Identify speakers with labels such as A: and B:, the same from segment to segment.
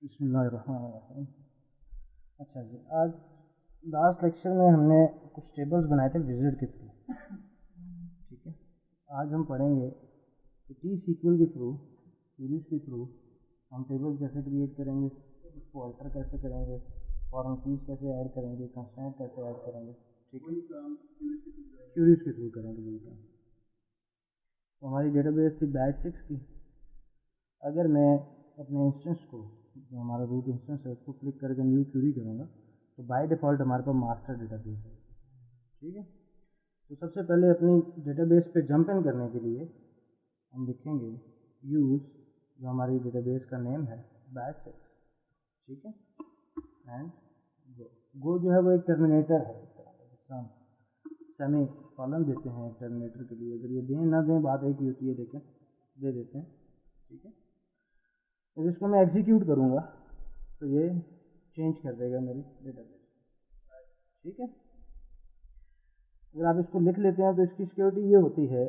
A: बिस्मिल्लाहिर्रहमानिर्रहीम। अच्छा जी, आज लास्ट लेक्चर में हमने कुछ टेबल्स बनाए थे विजिट के थ्रू। ठीक है, आज हम पढ़ेंगे कि टी सीक्वल के थ्रू, सीरीज के थ्रू हम टेबल कैसे क्रिएट करेंगे, उसको अल्टर कैसे करेंगे, फॉर्म कीज कैसे ऐड करेंगे, कंस्ट्रेंट कैसे ऐड करेंगे। ठीक है, क्यूरीज के थ्रू करेंगे बिल्कुल। तो हमारी डेटाबेस थी बैच 6 की। अगर मैं अपने इंस्टेंस को, जो हमारा रूट इंस्टेंस है, उसको क्लिक करके न्यू क्यूरी करूँगा तो बाय डिफ़ॉल्ट हमारे पास मास्टर डेटाबेस है। ठीक है, तो सबसे पहले अपनी डेटाबेस पे जंप इन करने के लिए हम लिखेंगे यूज़, जो हमारी डेटाबेस का नेम है, बैच 6। ठीक है, एंड गो जो है वो एक टर्मिनेटर है, जिससे हम सेमी कॉलन देते हैं टर्मिनेटर के लिए। अगर ये दें ना दें बात एक ही होती है, लेकिन दे देते हैं। ठीक है, तो इसको मैं एग्जीक्यूट करूँगा तो ये चेंज कर देगा मेरी डेटाबेस। ठीक है, अगर आप इसको लिख लेते हैं तो इसकी सिक्योरिटी ये होती है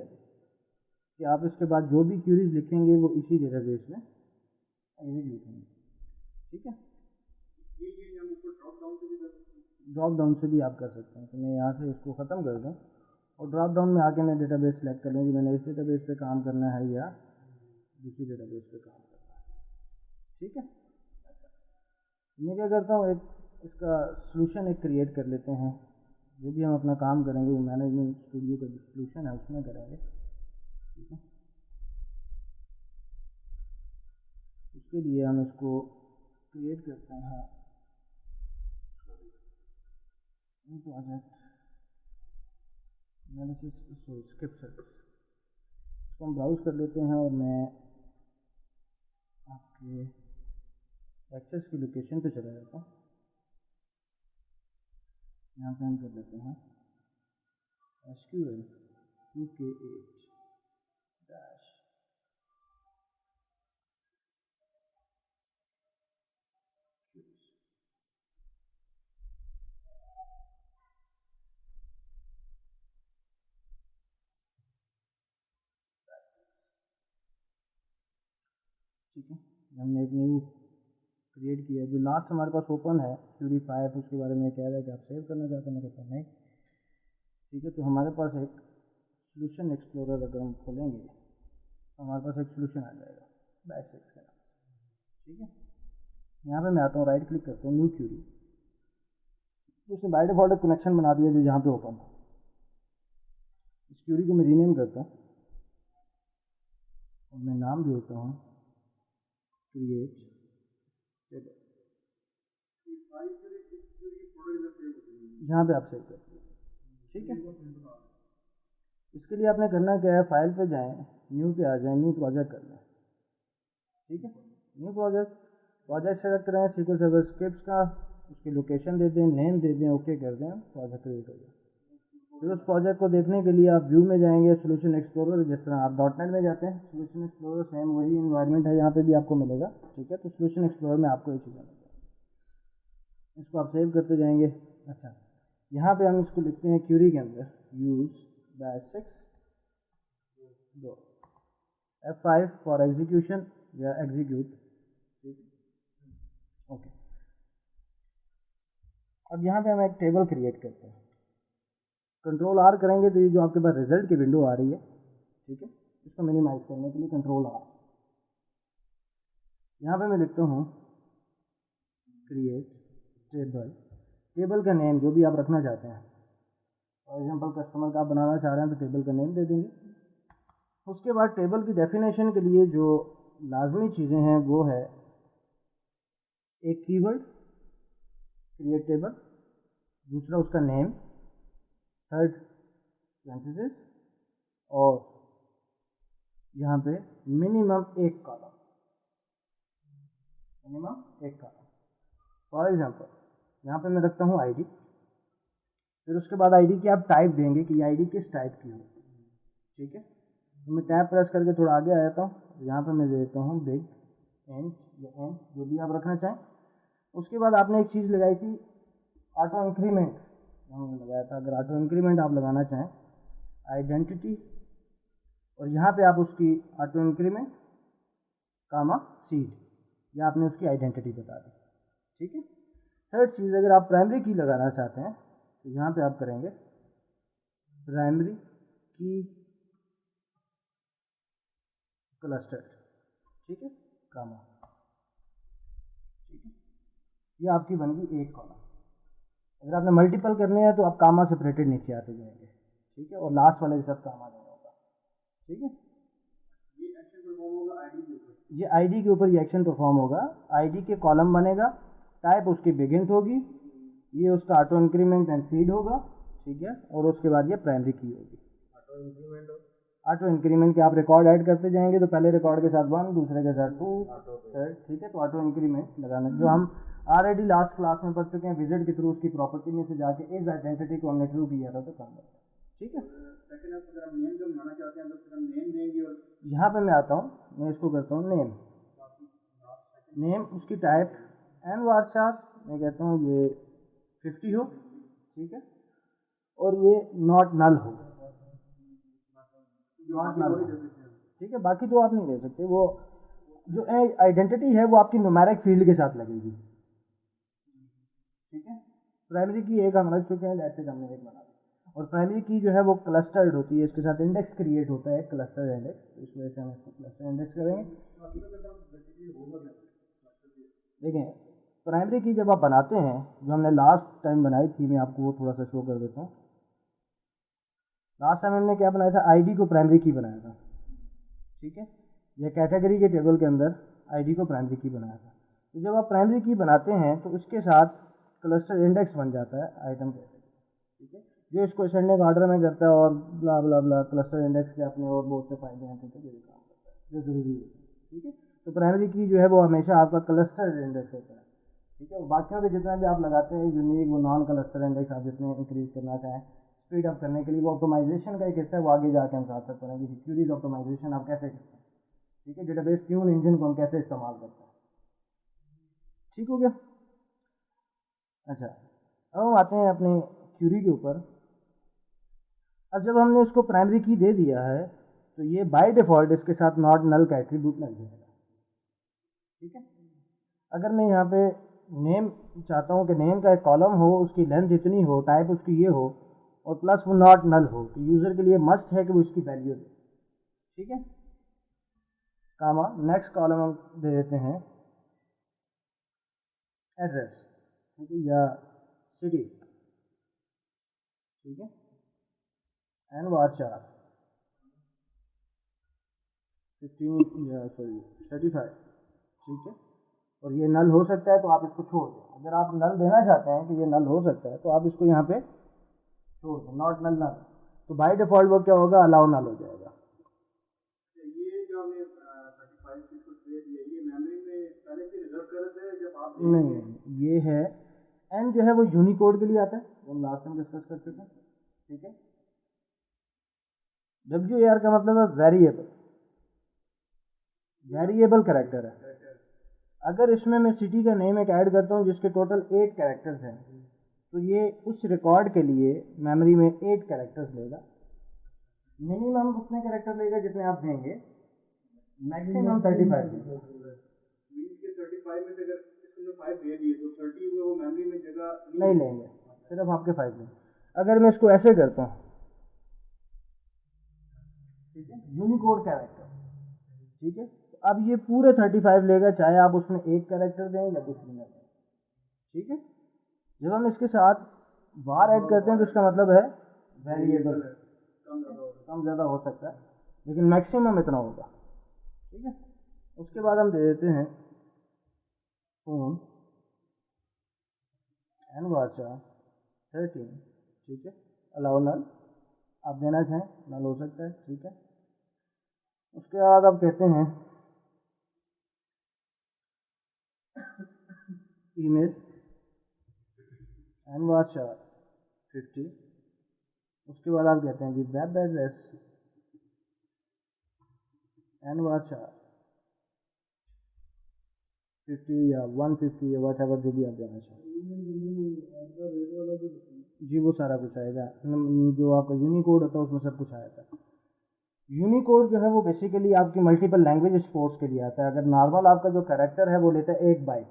A: कि आप इसके बाद जो भी क्यूरीज लिखेंगे वो इसी डेटाबेस में एग्जीक्यूट होंगे। ठीक है, ड्रॉप डाउन से भी आप कर सकते हैं। तो मैं यहाँ से इसको ख़त्म कर दूँ और ड्रॉप डाउन में आके मैं डेटाबेस सेलेक्ट कर लूँ कि मैंने इस डेटाबेस पे काम करना है या दूसरी डेटाबेस पे काम करना है। ठीक है, अच्छा, मैं क्या करता हूँ, एक इसका सॉल्यूशन एक क्रिएट कर लेते हैं। जो भी हम अपना काम करेंगे वो मैनेजमेंट स्टूडियो का जो सॉल्यूशन है उसमें करेंगे। ठीक है, उसके लिए हम इसको क्रिएट करते हैं प्रोजेक्ट एनालिसिस स्क्रिप्ट सर्विस। इसको हम ब्राउज कर लेते हैं और मैं आपके एक्सेस की लोकेशन पे चला जाता हूँ। यहाँ पे हम कर लेते हैं SQL 2K8 dash ठीक है, हमने एक न्यू क्रिएट किया। जो लास्ट हमारे पास ओपन है क्यूरी 5, उसके बारे में कह रहा है कि आप सेव करना चाहते हैं। मैं कहता हूँ नहीं। ठीक है, तो हमारे पास एक सॉल्यूशन एक्सप्लोरर अगर हम खोलेंगे तो हमारे पास एक सॉल्यूशन आ जाएगा बैच 6 के नाम से। ठीक है, यहाँ पे मैं आता हूँ, राइट क्लिक करता हूँ, न्यू क्यूरी। तो उसने बाय डिफॉल्ट एक कनेक्शन बना दिया जो यहाँ पे ओपन था। इस क्यूरी को मैं रीनेम करता हूँ और मैं नाम देता हूँ क्रिएट टेबल। यहाँ पे आप सेव करते हैं। ठीक है, इसके लिए आपने करना क्या है, फाइल पे जाएं, न्यू पे आ जाएं, न्यू प्रोजेक्ट कर लें। ठीक है, न्यू प्रोजेक्ट सेलेक्ट करें, SQL सर्वर स्क्रिप्ट्स का, उसकी लोकेशन दे दें, नेम दे दें, ओके कर दें, प्रोजेक्ट क्रिएट हो गया। फिर उस प्रोजेक्ट को देखने के लिए आप व्यू में जाएंगे, सॉल्यूशन एक्सप्लोरर, जिस तरह आप .NET में जाते हैं, सॉल्यूशन एक्सप्लोरर सेम वही इन्वायरमेंट है, यहाँ पे भी आपको मिलेगा। ठीक है, तो सॉल्यूशन एक्सप्लोरर में आपको ये चीज़ें मिल जाएंगी। इसको आप सेव करते जाएंगे। अच्छा, यहाँ पे हम इसको लिखते हैं क्यूरी के अंदर यूज़ बैच 6 दो F5 फॉर एग्जीक्यूशन या एग्जीक्यूट। ओके, अब यहाँ पे हम एक टेबल क्रिएट करते हैं। कंट्रोल R करेंगे तो ये जो आपके पास रिजल्ट की विंडो आ रही है, ठीक है, इसको मिनिमाइज करने के लिए कंट्रोल R। यहाँ पे मैं लिखता हूँ क्रिएट टेबल, टेबल का नेम जो भी आप रखना चाहते हैं। फॉर एग्जांपल कस्टमर का आप बनाना चाह रहे हैं तो टेबल का नेम दे देंगे। उसके बाद टेबल की डेफिनेशन के लिए जो लाजमी चीज़ें हैं वो है एक कीवर्ड क्रिएट टेबल, दूसरा उसका नेम, थर्ड पैरेंथेसिस, और यहाँ पे मिनिमम एक कॉलम, फॉर एग्जांपल यहाँ पे मैं रखता हूँ आईडी। फिर उसके बाद आईडी की आप टाइप देंगे कि आईडी किस टाइप की हो। ठीक है, तो मैं टैब प्रेस करके थोड़ा आगे आ जाता हूँ। यहाँ पे मैं दे देता हूँ बिग, एंड या एंड, जो भी आप रखना चाहें। उसके बाद आपने एक चीज़ लगाई थी ऑटो इंक्रीमेंट, हमने लगाया था। अगर ऑटो इंक्रीमेंट आप लगाना चाहें, आइडेंटिटी, और यहाँ पे आप उसकी ऑटो इंक्रीमेंट कामा सीड, या आपने उसकी आइडेंटिटी बता दी। ठीक है। थर्ड चीज़, अगर आप प्राइमरी की लगाना चाहते हैं तो यहाँ पे आप करेंगे प्राइमरी की क्लस्टर्ड। ठीक है, कामा। ठीक है, ये आपकी बन गई एक कॉलम। अगर आपने मल्टीपल करने हैं तो आप कामा सेपरेटेड नीचे आते जाएंगे। ठीक है, और लास्ट वाले के साथ कामा नहीं होगा। ठीक है, ये आईडी के ऊपर ये एक्शन परफॉर्म होगा। आईडी के कॉलम बनेगा, टाइप उसकी बिगिंट होगी, ये उसका ऑटो इंक्रीमेंट एंड सीड होगा। ठीक है, और उसके बाद ये प्राइमरी की होगी। ऑटो इंक्रीमेंट के आप रिकॉर्ड ऐड करते जाएंगे, तो पहले रिकॉर्ड के साथ 1, दूसरे के साथ 2, थर्ड। ठीक है, तो ऑटो इंक्रीमेंट लगाना, जो हम ऑलरेडी लास्ट क्लास में पढ़ चुके हैं। विजिट के थ्रू उसकी प्रॉपर्टी में से जाके इस आइडेंटिटी को हमने ट्रू किया था तो काम करता है। ठीक है, अगर हम नेम जो बनाना चाहते हैं तो फिर हम नेम देंगे, और यहाँ पे मैं आता हूँ, मैं इसको करता हूँ नेम। नेम उसकी टाइप एन वारशार, मैं कहता हूँ ये 50 हो। ठीक है, और ये नॉट नल हो, नॉट नल हो। ठीक है, बाकी तो आप नहीं ले सकते। वो जो आइडेंटिटी है वो आपकी न्यूमेरिक फील्ड के साथ लगेगी। ठीक है, प्राइमरी की एक हम लग चुके हैं, ऐसे हमने एक बना दी। और प्राइमरी की जो है वो क्लस्टर्ड होती है, इसके साथ इंडेक्स क्रिएट होता है, क्लस्टर इंडेक्स। इस वजह से हम इसको क्लस्टर इंडेक्स करेंगे। देखें, प्राइमरी की जब आप बनाते हैं, जो हमने लास्ट टाइम बनाई थी, मैं आपको वो थोड़ा सा शो कर देता हूँ। लास्ट टाइम हमने क्या बनाया था, आईडी को प्राइमरी की बनाया था। ठीक है, यह कैटेगरी के टेबल के अंदर आईडी को प्राइमरी की बनाया था। तो जब आप प्राइमरी की बनाते हैं तो उसके साथ क्लस्टर इंडेक्स बन जाता है आइटम कैटेगरी। ठीक है, जो इसको असेंडिंग ऑर्डर में करता है, और ब्ला ब्ला ब्ला। क्लस्टर इंडेक्स के अपने और बहुत से फायदे हैं, ठीक है, जो काम करता है, जो जरूरी है। ठीक है, तो प्राइमरी की जो है वो हमेशा आपका क्लस्टर इंडेक्स होता है। ठीक है, बाकियों पे जितना भी आप लगाते हैं यूनिक, वो नॉन क्लस्टर इंडेक्स आप जितने इंक्रीज करना चाहें स्पीड अप करने के लिए, वो ऑप्टिमाइजेशन का एक हिस्सा है, वो आगे जाके हम साथ साथ करेंगे कि क्यूरीज ऑप्टिमाइजेशन आप कैसे करते हैं। ठीक है, डेटाबेस ट्यून इंजन को हम कैसे इस्तेमाल करते हैं। ठीक हो गया। अच्छा, अब हम आते हैं अपने क्यूरी के ऊपर। अब जब हमने इसको प्राइमरी की दे दिया है तो ये बाय डिफ़ॉल्ट इसके साथ नॉट नल का एट्रीब्यूट लग जाएगा। ठीक है, अगर मैं यहाँ पे नेम चाहता हूँ कि नेम का एक कॉलम हो, उसकी लेंथ इतनी हो, टाइप उसकी ये हो, और प्लस वो नॉट नल हो, तो यूज़र के लिए मस्ट है कि वो इसकी वैल्यू दे। ठीक है, कामा नेक्स्ट कॉलम हम दे देते हैं एड्रेस। ठीक है, या सिटी। ठीक है, एन वारशार 35। ठीक है, और ये नल हो सकता है तो आप इसको छोड़ दें। अगर आप नल देना चाहते हैं कि ये नल हो सकता है तो आप इसको यहाँ पे छोड़ दें, नॉट नल नल। तो बाय डिफ़ॉल्ट वो क्या होगा, अलाउ नल हो जाएगा। ये जो हमने 35 इसको दे दिया, ये मेमोरी में पहले से रिजर्व कर रहे थे जब आप नहीं, ये है एन जो है वो यूनिकोड के लिए आता है, वो हम लास्ट टाइम डिस्कस कर चुके हैं। ठीक है, WAR का मतलब है वेरिएबल, वेरिएबल कैरेक्टर है। अगर इसमें मैं सिटी का नेम एक ऐड करता हूँ जिसके टोटल 8 कैरेक्टर्स हैं, तो ये उस रिकॉर्ड के लिए मेमोरी में 8 कैरेक्टर्स लेगा। मिनिमम उतने कैरेक्टर लेगा जितने आप देंगे, मैक्सिमम 35 देगा। 35 में से अगर इसमें 5 दे दिए तो 30 वो मेमोरी में जगह नहीं लेंगे, सिर्फ आपके 5 लेंगे। अगर मैं इसको ऐसे करता हूँ, ठीक है, यूनिकोड कैरेक्टर। ठीक है, तो अब ये पूरे 35 लेगा, चाहे आप उसमें एक कैरेक्टर दें या कुछ भी ना दें। ठीक है, जब हम इसके साथ बार ऐड करते हैं तो इसका मतलब है वेरिएबल, कम ज़्यादा हो सकता है, लेकिन मैक्सिमम इतना होगा। ठीक है, उसके बाद हम दे देते हैं फोन एन वाचा 13। ठीक है, अलाउ नल आप देना चाहें, नल हो सकता है। ठीक है, उसके बाद आप कहते हैं ईमेल एन वाचा 50। उसके बाद आप कहते हैं जी वेब एड्रेस एन वाचा 50 या 150 या वट एवर, जो भी आप देना चाहें। जी वो सारा कुछ आएगा, जो आपका यूनिकोड होता है उसमें सब कुछ आएगा। यूनिकोड जो है वो बेसिकली आपकी मल्टीपल लैंग्वेज स्पोर्ट्स के लिए आता है। अगर नॉर्मल आपका जो कैरेक्टर है वो लेता है 1 बाइट।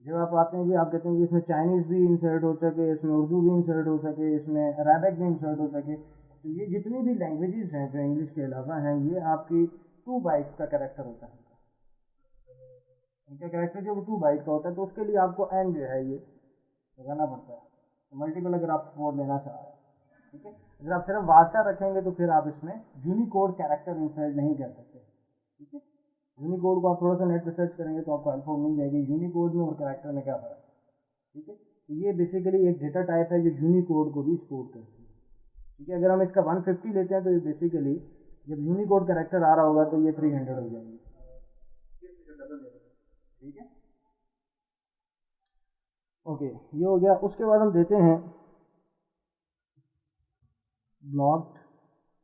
A: जब आप आते हैं जी, आप कहते हैं कि इसमें चाइनीज़ भी इंसर्ट हो सके, इसमें उर्दू भी इंसर्ट हो सके, इसमें अरबिक भी इंसर्ट हो सके, तो ये जितनी भी लैंग्वेजेस हैं जो इंग्लिश के अलावा हैं, ये आपकी 2 बाइट्स का कैरेक्टर होता है। इनका कैरेक्टर जो 2 बाइट का होता है, तो उसके लिए आपको एन जो है ये लगाना पड़ता है। तो मल्टीपल अगर आप सपोर्ट लेना चाह रहे हैं, ठीक है। अगर आप सिर्फ वासा रखेंगे तो फिर आप इसमें यूनिकोड कैरेक्टर इंसर्ट नहीं कर सकते, ठीक है। यूनिकोड को आप थोड़ा सा नेट पर सर्च करेंगे तो आपको हेल्प मिल जाएगी यूनिकोड में और कैरेक्टर में क्या फ़र्क है, ठीक है। तो ये बेसिकली एक डेटा टाइप है जो यूनिकोड को भी सपोर्ट करती है, ठीक है। अगर हम इसका 150 लेते हैं तो ये बेसिकली जब यूनिकोड कैरेक्टर आ रहा होगा तो ये 300 हो जाएंगे, ठीक है। ओके, ये हो गया। उसके बाद हम देते हैं ब्लॉक्ड,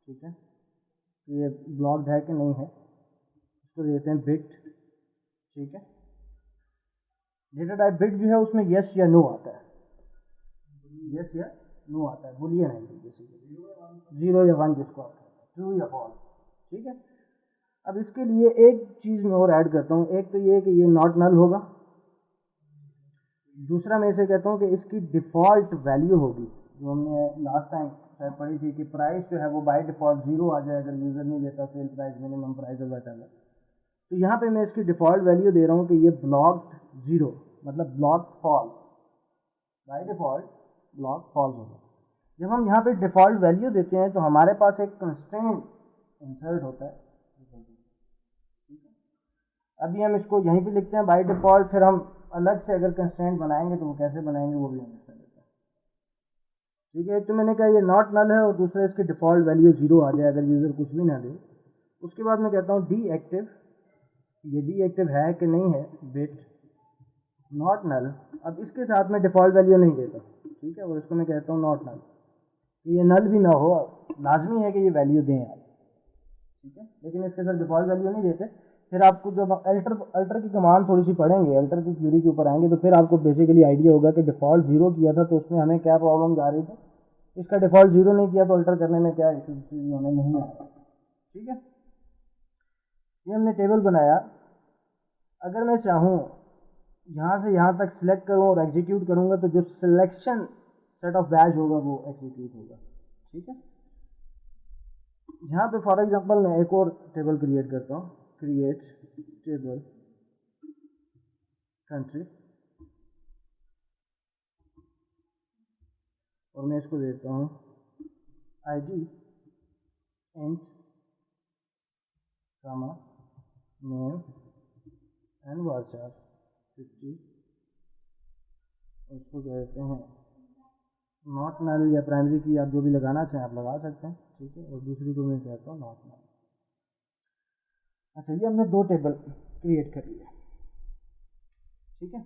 A: ठीक है। तो ये ब्लॉक्ड है कि नहीं है, इसको देते हैं बिट, ठीक है। डेटा टाइप बिट जो है उसमें यस या नो आता है, यस या नो आता है, बुलियन है बेसिकली, 0 या 1 जिसको आप कहते हैं, ट्रू या फॉल्स, ठीक है। अब इसके लिए एक चीज़ मैं और ऐड करता हूँ। एक तो ये कि ये नॉट नल होगा, दूसरा मैं इसे कहता हूँ कि इसकी डिफ़ॉल्ट वैल्यू होगी, जो हमने लास्ट टाइम शायद पढ़ी थी कि प्राइस जो है वो बाय डिफ़ॉल्ट 0 आ जाए अगर यूज़र नहीं देता, सेल प्राइस, मिनिमम प्राइस और वैटेवर। तो यहाँ पे मैं इसकी डिफ़ॉल्ट वैल्यू दे रहा हूँ कि ये ब्लॉक्ड 0, मतलब block false, by default block false होगा। जब हम यहाँ पे डिफ़ॉल्ट वैल्यू देते हैं तो हमारे पास एक कंस्ट्रेंट इंसर्ट होता है, अभी हम इसको यहीं पे लिखते हैं बाय डिफ़ॉल्ट, फिर हम अलग से अगर कंस्ट्रेंट बनाएंगे तो वो कैसे बनाएंगे वो भी हम इसमें लेते हैं, ठीक है। एक तो मैंने कहा ये नॉट नल है और दूसरा इसकी डिफ़ॉल्ट वैल्यू 0 आ जाए अगर यूज़र कुछ भी ना दे। उसके बाद मैं कहता हूँ डीएक्टिव, ये डीएक्टिव है कि नहीं है, बिट नॉट नल। अब इसके साथ मैं डिफ़ॉल्ट वैल्यू नहीं देता, ठीक है, और इसको मैं कहता हूँ नॉट नल, ये नल भी ना हो, लाजमी है कि ये वैल्यू दें आप, ठीक है, लेकिन इसके साथ डिफ़ॉल्ट वैल्यू नहीं देते। फिर आपको जब अल्टर की कमांड थोड़ी सी पढ़ेंगे, अल्टर की क्यूरी के ऊपर आएंगे तो फिर आपको बेसिकली आइडिया होगा कि डिफ़ॉल्ट 0 किया था तो उसमें हमें क्या प्रॉब्लम आ रही थी, इसका डिफ़ॉल्ट 0 नहीं किया तो अल्टर करने में क्या इशू हमें नहीं आया, ठीक है। ये हमने टेबल बनाया। अगर मैं चाहूँ यहाँ से यहाँ तक सिलेक्ट करूँ और एग्जीक्यूट करूँगा तो जो सिलेक्शन सेट ऑफ बैच होगा वो एग्जीक्यूट होगा, ठीक है। यहाँ पे फॉर एग्जांपल मैं एक और टेबल क्रिएट करता हूँ, क्रिएट टेबल कंट्री, और मैं इसको देता हूँ ID int comma name and varchar 50, इसको कहते हैं नॉट नल या प्राइमरी की, आप जो भी लगाना चाहें आप लगा सकते हैं, ठीक है। और दूसरी को मैं कहता हूँ नॉट नल। अच्छा, ये हमने 2 टेबल क्रिएट कर लिए, ठीक है।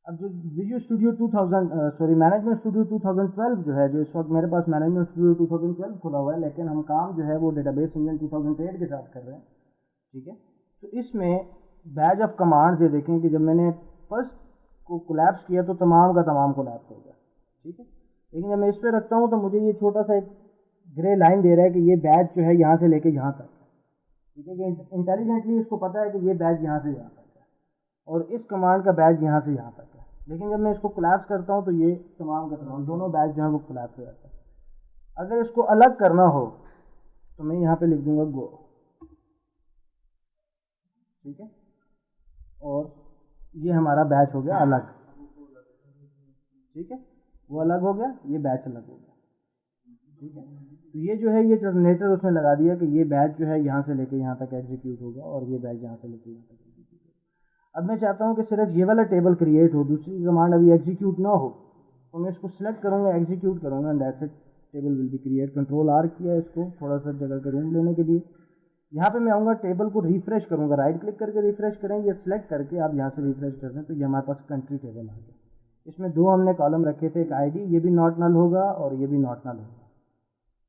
A: अब जो विजुअल स्टूडियो 2000 मैनेजमेंट स्टूडियो 2012 जो है, जो इस वक्त मेरे पास मैनेजमेंट स्टूडियो 2012 खुला हुआ है, लेकिन हम काम जो है वो डेटाबेस इंजन 2008 के साथ कर रहे हैं, ठीक है। तो इसमें बैच ऑफ कमांड्स ये देखें कि जब मैंने फर्स्ट को कोलैप्स किया तो तमाम का तमाम कोलैप्स हो गया, ठीक है। लेकिन जब मैं इस पर रखता हूँ तो मुझे ये छोटा सा एक ग्रे लाइन दे रहा है कि ये बैच जो है यहाँ से लेके यहाँ तक, ठीक है। कि इंटेलिजेंटली इसको पता है कि ये बैच यहाँ से यहाँ तक है और इस कमांड का बैच यहाँ से यहाँ तक है। लेकिन जब मैं इसको कोलैप्स करता हूँ तो ये तमाम का तमाम दोनों बैच जो है वो कोलैप्स हो जाता है। अगर इसको अलग करना हो तो मैं यहाँ पे लिख दूंगा गो, ठीक है, और ये हमारा बैच हो गया अलग, ठीक है, वो अलग हो गया, ये बैच अलग हो गया, ठीक है। तो ये जो है ये टर्मिनेटर उसने लगा दिया कि ये बैच जो है यहाँ से लेके यहाँ तक एग्जीक्यूट होगा और ये बैच यहाँ से लेके यहाँ तक एग्जीक्यूट होगा। अब मैं चाहता हूँ कि सिर्फ ये वाला टेबल क्रिएट हो, दूसरी कमांड अभी एग्जीक्यूट ना हो, तो मैं इसको सिलेक्ट करूँगा, एग्जीक्यूट करूँगा and that's it, table will be create. Control R किया इसको थोड़ा सा जगह का रूम लेने के लिए। यहाँ पे मैं आऊँगा, टेबल को रिफ्रेश करूँगा, राइट क्लिक करके रिफ्रेश करें, ये सिलेक्ट करके आप यहाँ से रिफ्रेश कर दें तो ये हमारे पास कंट्री टेबल आ गया। इसमें 2 हमने कॉलम रखे थे, एक ID, ये भी नॉट नल होगा और ये भी नॉट नल होगा,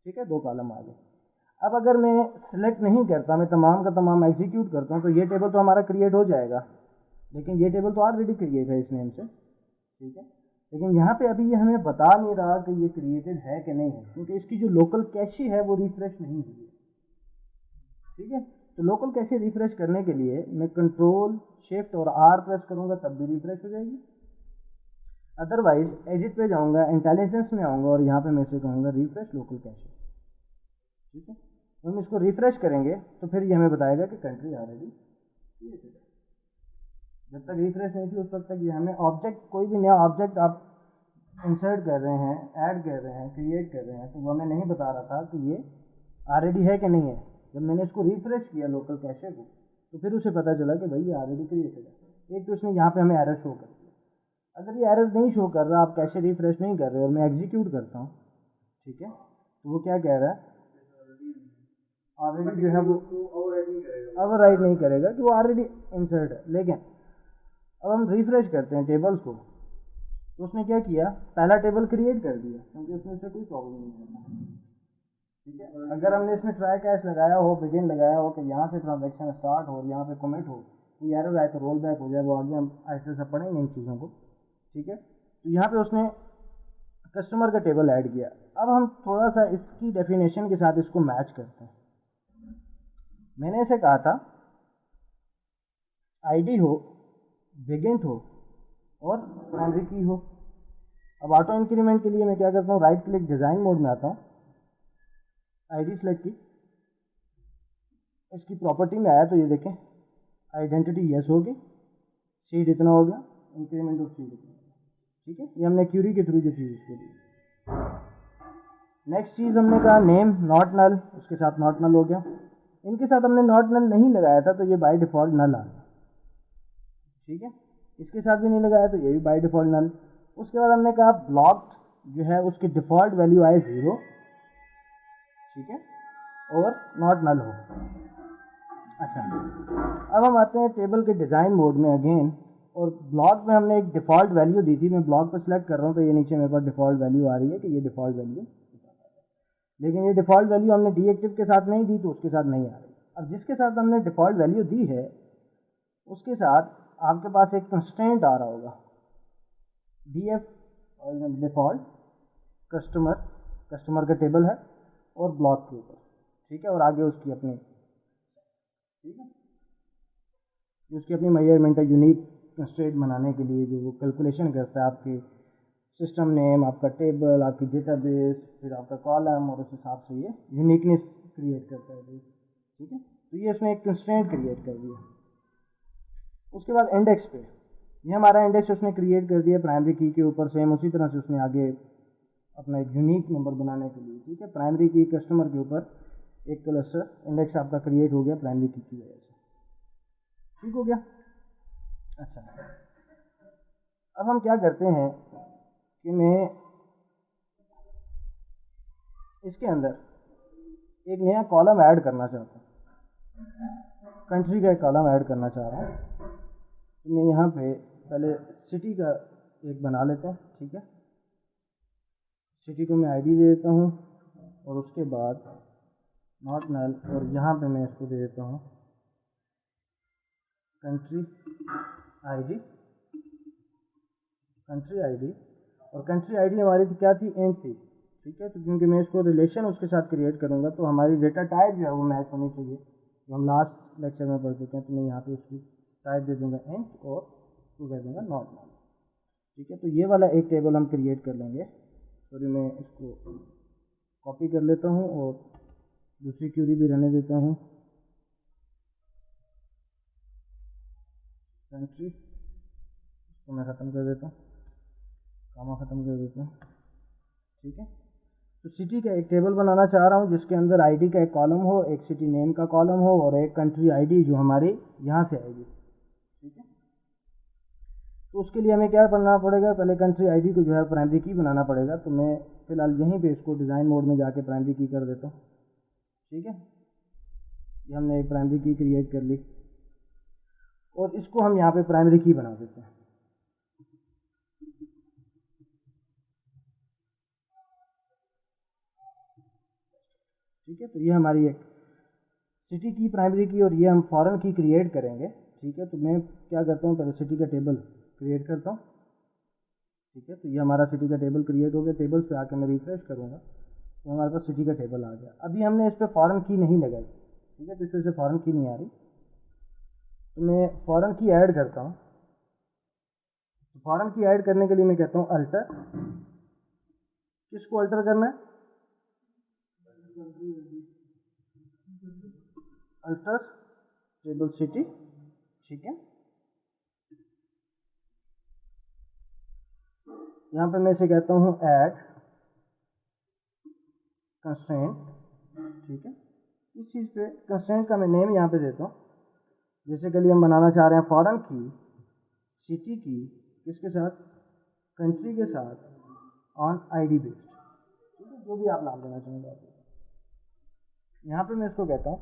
A: ठीक है, 2 कॉलम आ गए। अब अगर मैं सिलेक्ट नहीं करता, मैं तमाम का तमाम एग्जीक्यूट करता हूँ तो ये टेबल तो हमारा क्रिएट हो जाएगा, लेकिन ये टेबल तो ऑलरेडी क्रिएट है इस नेम से, ठीक है। लेकिन यहाँ पे अभी ये हमें बता नहीं रहा कि ये क्रिएटेड है कि नहीं है, क्योंकि इसकी जो लोकल कैशे है वो रिफ्रेश नहीं हुई है। ठीक है, तो लोकल कैशे रिफ्रेश करने के लिए मैं कंट्रोल शिफ्ट और आर प्रेस करूँगा तब भी रिफ्रेश हो जाएगी। अदरवाइज एडिट पे जाऊँगा, इंटेलिजेंस में आऊँगा और यहाँ पे मैं इसे कहूँगा रिफ्रेश लोकल कैशे। ठीक है, तो हम इसको रिफ्रेश करेंगे तो फिर ये हमें बताएगा कि कंट्री ऑलरेडी क्रिएटेड है। जब तक रिफ्रेश नहीं थी उस वक्त तक ये हमें ऑब्जेक्ट, कोई भी नया ऑब्जेक्ट आप इंसर्ट कर रहे हैं, ऐड कर रहे हैं, क्रिएट कर रहे हैं, तो वो हमें नहीं बता रहा था कि ये ऑलरेडी है कि नहीं है। जब मैंने इसको रिफ्रेश किया लोकल कैशे को, तो फिर उसे पता चला कि भाई ये ऑलरेडी क्रिएटेड है। एक तो इसने यहाँ पे हमें एरर शो कर दिया। अगर ये एरर नहीं शो कर रहा, आप कैशे रिफ्रेश नहीं कर रहे और मैं एग्जीक्यूट करता हूँ, ठीक है, तो वो क्या कह रहा है, ऑलरेडी जो है वो ओवरराइड नहीं करेगा कि वो ऑलरेडी इंसर्ट है। लेकिन अब हम रिफ्रेश करते हैं टेबल्स को, तो उसने क्या किया, पहला टेबल क्रिएट कर दिया, क्योंकि उसमें से कोई प्रॉब्लम नहीं है। ठीक है, अगर हमने इसमें ट्राई कैश लगाया हो, बिगिन लगाया हो कि यहाँ से ट्रांजैक्शन स्टार्ट हो और यहाँ पे कमिट हो, तो एरर आए तो रोल बैक हो जाए, वो आगे हम ऐसे से पढ़ेंगे इन चीज़ों को। ठीक है, तो यहाँ पे उसने कस्टमर का टेबल ऐड किया। अब हम थोड़ा सा इसकी डेफिनेशन के साथ इसको मैच करते हैं। मैंने इसे कहा था आईडी हो, बिगिन हो और प्राइमरी की हो। अब ऑटो इंक्रीमेंट के लिए मैं क्या करता हूँ, राइट क्लिक डिज़ाइन मोड में आता हूँ, आईडी सेलेक्ट की, इसकी प्रॉपर्टी में आया तो ये देखें आइडेंटिटी यस होगी, सीड इतना हो गया, इंक्रीमेंट ऑफ सीड इतना। ठीक है, ये हमने क्यूरी के थ्रू जो चीज़ इसको दी। नेक्स्ट चीज़ हमने कहा नेम नॉट नल, उसके साथ नॉट नल हो गया। इनके साथ हमने नॉट नल नहीं लगाया था तो ये बाय डिफ़ॉल्ट नल आ गया। ठीक है, इसके साथ भी नहीं लगाया तो ये भी बाय डिफ़ॉल्ट नल। उसके बाद हमने कहा ब्लॉक्ड जो है उसकी डिफ़ॉल्ट वैल्यू आए 0, ठीक है, और नॉट नल हो। अच्छा, अब हम आते हैं टेबल के डिज़ाइन मोड में अगेन, और ब्लॉक में हमने एक डिफ़ॉल्ट वैल्यू दी थी। मैं ब्लॉक पर सिलेक्ट कर रहा हूँ तो ये नीचे मेरे पास डिफ़ॉल्ट वैल्यू आ रही है कि ये डिफ़ॉल्ट वैल्यू, लेकिन ये डिफ़ॉल्ट वैल्यू हमने डीएक्टिव के साथ नहीं दी तो उसके साथ नहीं आ रही। अब जिसके साथ हमने डिफ़ॉल्ट वैल्यू दी है उसके साथ आपके पास एक कंस्ट्रेंट आ रहा होगा, डीएफ डिफ़ॉल्ट कस्टमर का टेबल है और ब्लॉक के ऊपर। ठीक है, और आगे उसकी अपनी, ठीक है, उसकी अपनी मेजरमेंट है यूनिक कंस्ट्रेंट बनाने के लिए, जो वो कैलकुलेशन करता है आपके सिस्टम नेम, आपका टेबल, आपकी डेटाबेस, फिर आपका कॉलम, और उस हिसाब से ये यूनिकनेस क्रिएट करता है। ठीक है, तो ये उसने एक कंस्ट्रेंट क्रिएट कर दिया। उसके बाद इंडेक्स पे, ये हमारा इंडेक्स उसने क्रिएट कर दिया प्राइमरी की के ऊपर। सेम उसी तरह से उसने आगे अपना एक यूनिक नंबर बनाने के लिए, ठीक है, प्राइमरी की कस्टमर के ऊपर एक क्लस्टर इंडेक्स आपका क्रिएट हो गया प्राइमरी की वजह से। ठीक हो गया। अच्छा, अब हम क्या करते हैं कि मैं इसके अंदर एक नया कॉलम ऐड करना चाहता हूँ, कंट्री का एक कॉलम ऐड करना चाह रहा हूँ। तो मैं यहाँ पे पहले सिटी का एक बना लेते हैं। ठीक है, सिटी को मैं आईडी दे देता हूँ और उसके बाद नॉट नल, और यहाँ पे मैं इसको दे देता हूँ कंट्री आईडी, और कंट्री आईडी हमारी क्या थी, इंट थी। ठीक है, तो क्योंकि मैं इसको रिलेशन उसके साथ क्रिएट करूँगा तो हमारी डेटा टाइप जो है वो मैच होनी चाहिए, जो हम लास्ट लेक्चर में पढ़ चुके हैं। तो मैं यहाँ पे उसकी टाइप दे दूँगा इंट और उसको कह दूँगा नॉट नल। ठीक है, तो ये वाला एक टेबल हम क्रिएट कर लेंगे। सॉरी, मैं इसको कॉपी कर लेता हूँ और दूसरी क्यूरी भी रहने देता हूँ, कंट्री, इसको मैं ख़त्म कर देता हूँ, कामा ख़त्म कर देता हूँ। ठीक है, तो सिटी का एक टेबल बनाना चाह रहा हूँ जिसके अंदर आईडी का एक कॉलम हो, एक सिटी नेम का कॉलम हो और एक कंट्री आईडी जो हमारी यहाँ से आएगी। ठीक है, तो उसके लिए हमें क्या करना पड़ेगा, पहले कंट्री आईडी को जो है प्राइमरी की बनाना पड़ेगा। तो मैं फ़िलहाल यहीं पे इसको डिज़ाइन मोड में जाके प्राइमरी की कर देता हूँ। ठीक है, ये हमने एक प्राइमरी की क्रिएट कर ली और इसको हम यहाँ पे प्राइमरी की बना देते हैं। ठीक है, तो ये हमारी एक सिटी की प्राइमरी की और ये हम फॉरेन की क्रिएट करेंगे। ठीक है, तो मैं क्या करता हूँ, पहले सिटी का टेबल क्रिएट करता हूँ। ठीक है। तो ये हमारा सिटी का टेबल क्रिएट हो गया। टेबल्स पे आके मैं रिफ्रेश करूँगा तो हमारे पास सिटी का टेबल आ गया। अभी हमने इस पर फॉरेन की नहीं लगाई, ठीक है, तो इस वजह से फॉरेन की नहीं आ रही। तो मैं फॉरेन की ऐड करता हूँ। तो फॉरेन की ऐड करने के लिए मैं कहता हूँ अल्टर। किसको अल्टर करना है? अल्टर टेबल सिटी, ठीक है। यहाँ पे मैं इसे कहता हूँ ऐड कंस्ट्रेंट, ठीक है। इस चीज़ पे कंस्ट्रेंट का मैं नेम यहाँ पे देता हूँ। जैसे कि हम बनाना चाह रहे हैं फॉरेन की सिटी की किसके साथ? कंट्री के साथ ऑन आईडी बेस्ड, ठीक है, जो भी आप नाम देना चाहेंगे आप। यहाँ पे मैं इसको कहता हूँ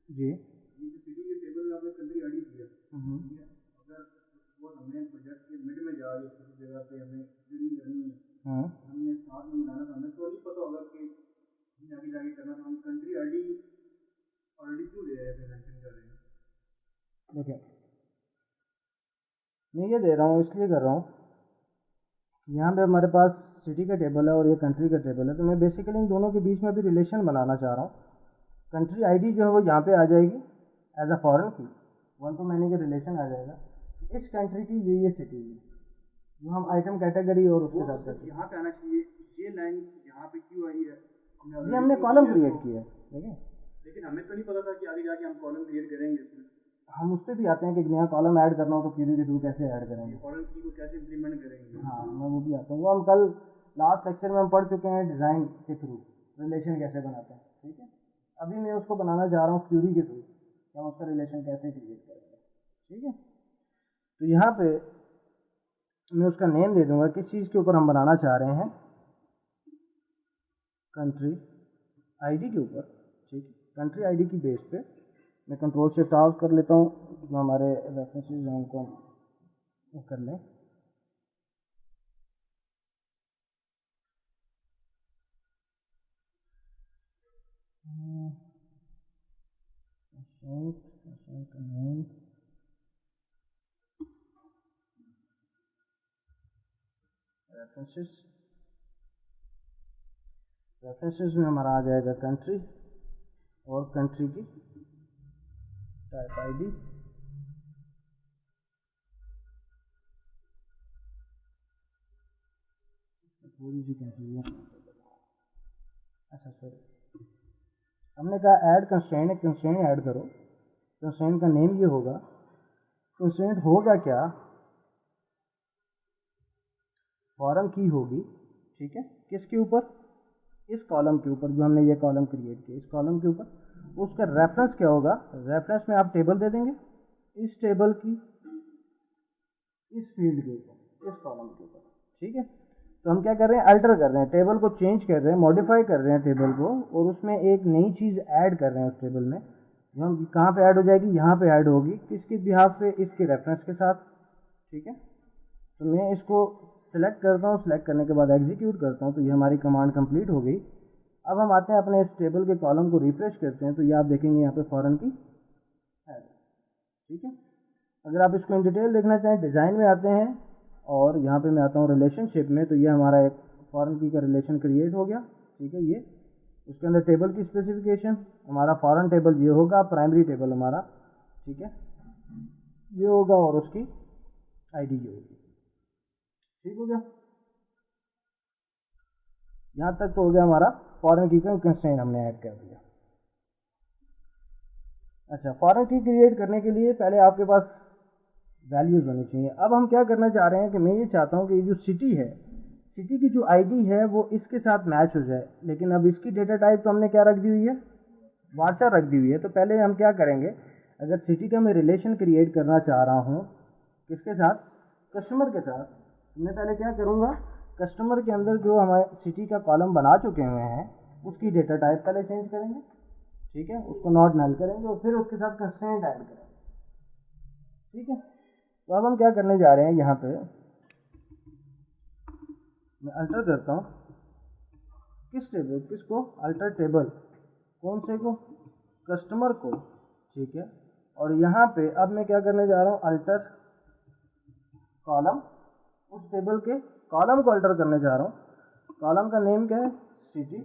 A: जी,
B: सिटी के टेबल में आपने कंट्री आईडी दिया, अगर वो हमें प्रोजेक्ट के मिड में जा रही है किसी जगह पे हमें रीडिंग करनी है, हमने स्टार्ट में बनाना था, हमें तो नहीं पता होगा कि आगे जाके करना, तो हम कंट्री आईडी ऑलरेडी क्यों दे रहे हैं, मेंशन कर रहे हैं?
A: देखिए मैं ये दे रहा हूँ, इसलिए कर रहा हूँ, यहाँ पे हमारे पास सिटी का टेबल है और ये कंट्री का टेबल है। तो मैं बेसिकली इन दोनों के बीच में भी रिलेशन बनाना चाह रहा हूँ। कंट्री आईडी जो है वो यहाँ पे आ जाएगी एज अ फॉरेन की, वन टू मैनी का रिलेशन आ जाएगा। इस कंट्री की ये सिटी है जो हम आइटम कैटेगरी और उसके साथ करते हैं।
B: यहाँ पे आना चाहिए, ये लाइन यहाँ पे क्यों आई है?
A: ये हमने कॉलम क्रिएट किया है, ठीक है,
B: लेकिन हमें तो नहीं पता था कि आगे जाके हम कॉलम क्रिएट करेंगे इसमें।
A: हम उस पर भी आते हैं कि नया कॉलम ऐड करना हो तो क्वेरी के थ्रू कैसे ऐड करेंगे,
B: फॉरेन की को कैसे इंप्लीमेंट करेंगे।
A: हाँ मैं वो भी आता हूँ। वो हम कल लास्ट लेक्चर में हम पढ़ चुके हैं डिज़ाइन के थ्रू रिलेशन कैसे बनाते हैं, ठीक है। अभी मैं उसको बनाना चाह रहा हूँ क्वेरी के थ्रू, कि हम उसका रिलेशन कैसे क्रिएट करेंगे, ठीक है। तो यहाँ पे मैं उसका नेम दे दूंगा किस चीज़ के ऊपर हम बनाना चाह रहे हैं, कंट्री आईडी के ऊपर, ठीक है। कंट्री आईडी की बेस पे मैं कंट्रोल शिफ्ट ऑफ कर लेता हूँ, जो हमारे रेफरेंसेस हैं उनको कर लें। रेफरेंसेस में हमारा आ जाएगा कंट्री और कंट्री की टाइप आईडी, थोड़ी सी कंफ्यूजन। अच्छा सॉरी, हमने कहा ऐड कंस्ट्रेंट, एक कंस्ट्रेंट ऐड करो। कंस्ट्रेंट का नेम ये होगा, कंस्ट्रेंट होगा क्या, फॉरेन की होगी, ठीक है, किसके ऊपर? इस कॉलम के ऊपर, जो हमने ये कॉलम क्रिएट किया, इस कॉलम के ऊपर। उसका रेफरेंस क्या होगा? रेफरेंस में आप टेबल दे देंगे, इस टेबल की इस फील्ड के ऊपर, इस कॉलम के ऊपर, ठीक है। तो हम क्या कर रहे हैं? अल्टर कर रहे हैं, टेबल को चेंज कर रहे हैं, मॉडिफाई कर रहे हैं टेबल को, और उसमें एक नई चीज़ ऐड कर रहे हैं उस टेबल में, जो हम कहाँ पे ऐड हो जाएगी? यहाँ पे ऐड होगी, किसके बिहाफ पे? इसके रेफरेंस के साथ, ठीक है। तो मैं इसको सिलेक्ट करता हूँ, सिलेक्ट करने के बाद एग्जीक्यूट करता हूँ, तो ये हमारी कमांड कंप्लीट हो गई। अब हम आते हैं अपने इस टेबल के कॉलम को रिफ्रेश करते हैं, तो ये आप देखेंगे यहाँ पे फॉरेन की ऐड, ठीक है। अगर आप इसको इन डिटेल देखना चाहें, डिज़ाइन में आते हैं और यहाँ पे मैं आता हूँ रिलेशनशिप में, तो ये हमारा एक फॉरेन की का रिलेशन क्रिएट हो गया, ठीक है। ये उसके अंदर टेबल की स्पेसिफिकेशन, हमारा फॉरेन टेबल ये होगा, प्राइमरी टेबल हमारा, ठीक है, ये होगा, और उसकी आईडी ये होगी, ठीक हो गया। यहाँ तक तो हो गया हमारा फॉरेन की का कंस्ट्रेंट हमने ऐड कर दिया। अच्छा, फॉरेन की क्रिएट करने के लिए पहले आपके पास वैल्यूज़ होनी चाहिए। अब हम क्या करना चाह रहे हैं कि मैं ये चाहता हूँ कि जो सिटी है, सिटी की जो आईडी है वो इसके साथ मैच हो जाए, लेकिन अब इसकी डेटा टाइप तो हमने क्या रख दी हुई है? वार्चर रख दी हुई है। तो पहले हम क्या करेंगे, अगर सिटी का मैं रिलेशन क्रिएट करना चाह रहा हूँ किसके साथ? कस्टमर के साथ। मैं पहले क्या करूँगा, कस्टमर के अंदर जो हमारे सिटी का कॉलम बना चुके हुए हैं उसकी डेटा टाइप पहले चेंज करेंगे, ठीक है, उसको नॉट नल करेंगे और फिर उसके साथ कंस्ट्रेंट ऐड करेंगे, ठीक है। तो अब हम क्या करने जा रहे हैं, यहाँ पे मैं अल्टर करता हूँ, किस टेबल, किसको? अल्टर टेबल, कौन से को? कस्टमर को, ठीक है, और यहाँ पे अब मैं क्या करने जा रहा हूँ, अल्टर कॉलम, उस टेबल के कॉलम को अल्टर करने जा रहा हूँ। कॉलम का नेम क्या है, सिटी,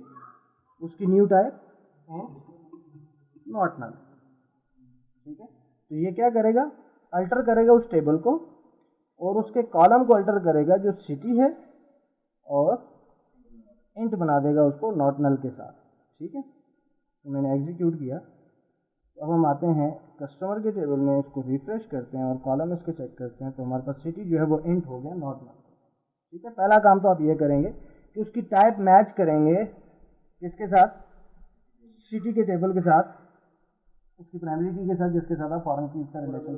A: उसकी न्यू टाइप नॉट नल। ठीक है, तो ये क्या करेगा, अल्टर करेगा उस टेबल को और उसके कॉलम को अल्टर करेगा जो सिटी है और इंट बना देगा उसको नॉट नल के साथ। ठीक है, तो मैंने एग्जीक्यूट किया। अब हम आते हैं कस्टमर के टेबल में, इसको रिफ्रेश करते हैं और कॉलम इसके चेक करते हैं, तो हमारे पास सिटी जो है वो इंट हो गया, नॉट नल। ठीक है, पहला काम तो आप ये करेंगे कि उसकी टाइप मैच करेंगे किसके साथ, सिटी के टेबल के साथ, उसकी प्राइमरी की के साथ जिसके साथ आप फॉरेन की का रिलेशन।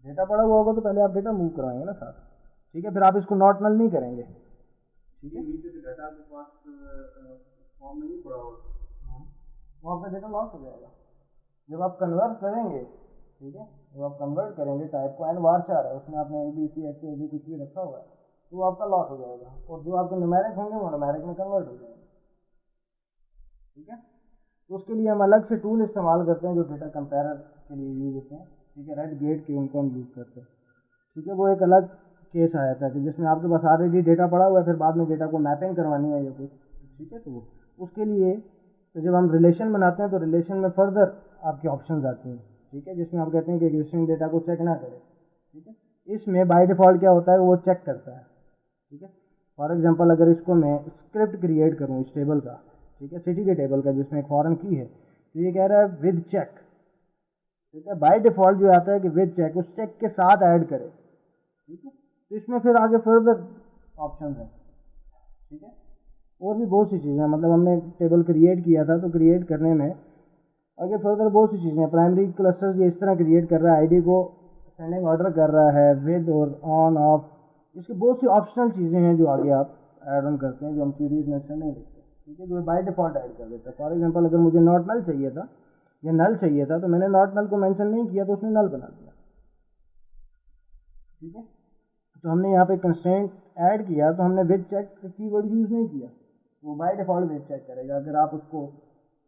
A: डेटा पड़ा हुआ होगा तो पहले आप डेटा मूव कराएंगे ना साथ। ठीक है, फिर आप इसको नॉट नल नहीं करेंगे। ठीक है,
B: डेटा आपके पास फॉर्म में नहीं पड़ा होगा,
A: वहाँ पर डेटा लॉस हो जाएगा। जब आप कन्वर्ट करेंगे, ठीक है, जब आप कन्वर्ट करेंगे टाइप को, एंड वारचार है उसमें आपने ABC XAB कुछ भी रखा हुआ है, तो वो आपका लॉस हो जाएगा, और जो आपके न्यूमेरिक होंगे वो न्यूमेरिक में कन्वर्ट हो जाएंगे। ठीक है, तो उसके लिए हम अलग से टूल इस्तेमाल करते हैं जो डेटा कंपेयर के लिए यूज होते हैं। ठीक है, रेड गेट के उनको हम यूज़ करते हैं। ठीक है, वो एक अलग केस आया था कि जिसमें आपके पास ऑलरेडी डेटा पड़ा हुआ है, फिर बाद में डेटा को मैपिंग करवानी है या कुछ। ठीक है, तो उसके लिए तो जब हम रिलेशन बनाते हैं तो रिलेशन में फर्दर आपकी ऑप्शंस आती हैं। ठीक है, जिसमें आप कहते हैं कि एग्जिस्टिंग डेटा को चेक ना करें। ठीक है, इसमें बाय डिफ़ॉल्ट क्या होता है, वो चेक करता है। ठीक है, फॉर एग्जांपल अगर इसको मैं स्क्रिप्ट क्रिएट करूँ इस टेबल का, ठीक है, सिटी के टेबल का जिसमें एक फॉरेन की है, तो ये कह रहा है विद चेक। ठीक है, बाय डिफ़ॉल्ट जो आता है कि विद चेक, उस चेक के साथ ऐड करे। ठीक है, तो इसमें फिर आगे फर्दर ऑप्शंस हैं। ठीक है, और भी बहुत सी चीज़ें हैं, मतलब हमने टेबल क्रिएट किया था तो क्रिएट करने में आगे फर्दर बहुत सी चीज़ें हैं। प्राइमरी क्लस्टर्स ये इस तरह क्रिएट कर रहा है, आईडी को सेंडिंग ऑर्डर कर रहा है, विद और ऑन ऑफ, इसकी बहुत सी ऑप्शनल चीज़ें हैं जो आगे आप ऐड ऑन करते हैं, जो हम क्यूरीज में अक्सर नहीं देखते। ठीक है, जो बाय डिफ़ॉल्ट ऐड कर देता है। फॉर एग्जांपल अगर मुझे नॉट नल चाहिए था या नल चाहिए था, तो मैंने नॉट नल को मेंशन नहीं किया तो उसने नल बना दिया। ठीक है, तो हमने यहाँ पे कंस्ट्रेंट ऐड किया तो हमने विद चेक कीवर्ड यूज़ नहीं किया, वो बाय डिफ़ॉल्ट विद चेक करेगा। अगर आप उसको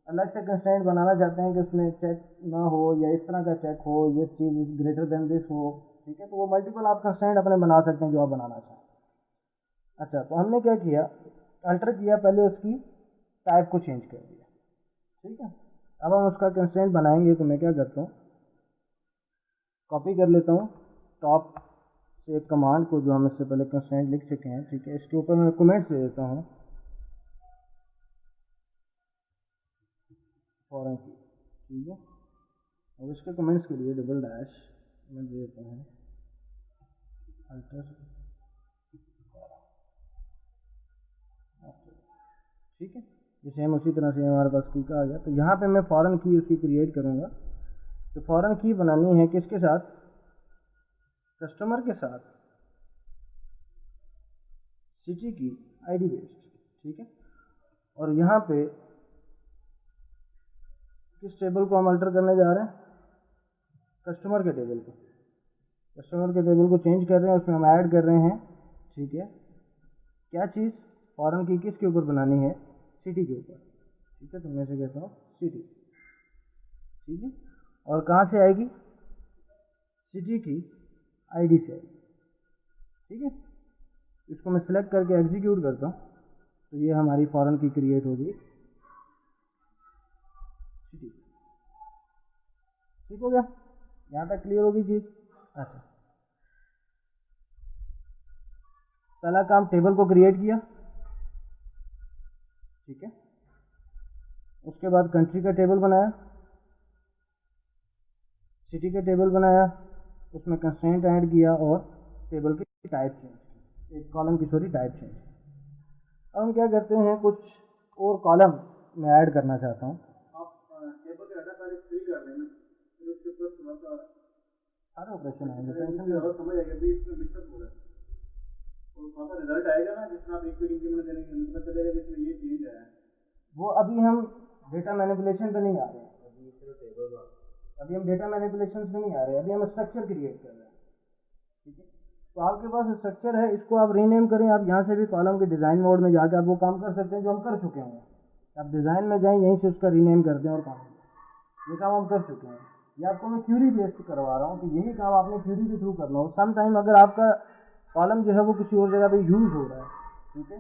A: अलग से कंस्ट्रेंट बनाना चाहते हैं कि उसमें चेक ना हो या इस तरह का चेक हो, ये चीज़ इज ग्रेटर देन दिस हो, ठीक है, तो वो मल्टीपल आप कंस्ट्रेंट अपने बना सकते हैं जो आप बनाना चाहें। अच्छा, तो हमने क्या किया, अल्टर किया, पहले उसकी टाइप को चेंज कर दिया। ठीक है, अब हम उसका कंस्ट्रेंट बनाएंगे, तो मैं क्या करता हूँ, कॉपी कर लेता हूँ टॉप से एक कमांड को जो हम इससे पहले कंस्ट्रेंट लिख चुके हैं। ठीक है, इसके ऊपर मैं कमेंट्स दे देता हूँ फॉरेन की। ठीक है, और इसके कमेंट्स के लिए डबल डैश मैं दे देता हूँ अल्टर। ठीक है, जैसे हम उसी तरह से हमारे पास की का आ गया, तो यहाँ पे मैं फॉरेन की उसकी क्रिएट करूँगा। तो फॉरेन की बनानी है किसके साथ, कस्टमर के साथ, सिटी की आईडी बेस्ड। ठीक है, और यहाँ पे किस टेबल को हम अल्टर करने जा रहे हैं, कस्टमर के टेबल को। कस्टमर के टेबल को चेंज कर रहे हैं, उसमें हम ऐड कर रहे हैं। ठीक है, क्या चीज़, फॉरेन की किसके ऊपर बनानी है, सिटी के ऊपर। ठीक है, तो मैं से कहता हूँ सिटी। ठीक है, और कहाँ से आएगी, सिटी की आईडी से आएगी। ठीक है, इसको मैं सिलेक्ट करके एग्जीक्यूट करता हूँ, तो ये हमारी फॉरेन की क्रिएट होगी सिटी। ठीक हो गया, यहाँ तक क्लियर होगी चीज़। अच्छा, पहला काम टेबल को क्रिएट किया। ठीक है, उसके बाद कंट्री का टेबल बनाया, सिटी का टेबल बनाया, उसमें कंस्ट्रेंट ऐड किया और टेबल की टाइप चेंज की, एक कॉलम की टाइप चेंज की। अब हम क्या करते हैं, कुछ और कॉलम मैं ऐड करना चाहता हूँ।
B: टेबल का डाटा पहले फिल कर देना, फिर उसके ऊपर थोड़ा सा
A: सारे ऑपरेशन आएंगे,
B: टेंशन नहीं होगा, समझ आएगा भी इसमें मिक्सअप हो रहा है, और थोड़ा सा रिजल्ट आएगा ना, जिसमें आप एक क्वेरी इंप्लीमेंट करेंगे मतलब चलेगा कि इसमें ये चेंज आया है। वो
A: अभी हम डेटा मैनिपुलेशन पे नहीं आ रहे हैं, अभी हम डेटा मैनिपुलेशन पे नहीं आ रहे हैं, अभी हम स्ट्रक्चर क्रिएट कर रहे हैं। ठीक है, तो आपके पास स्ट्रक्चर है, इसको आप रीनेम करें। आप यहाँ से भी कॉलम के डिज़ाइन मोड में जाकर आप वो काम कर सकते हैं जो हम कर चुके हैं। आप डिज़ाइन में जाएं, यहीं से उसका रीनेम कर दें और काम करें। ये काम हम कर चुके हैं। ये आपको मैं क्यूरी बेस्ड करवा रहा हूँ कि यही काम आपने क्यूरी के थ्रू करना हो। सम टाइम अगर आपका कॉलम जो है वो किसी और जगह पे यूज़ हो रहा है, ठीक है,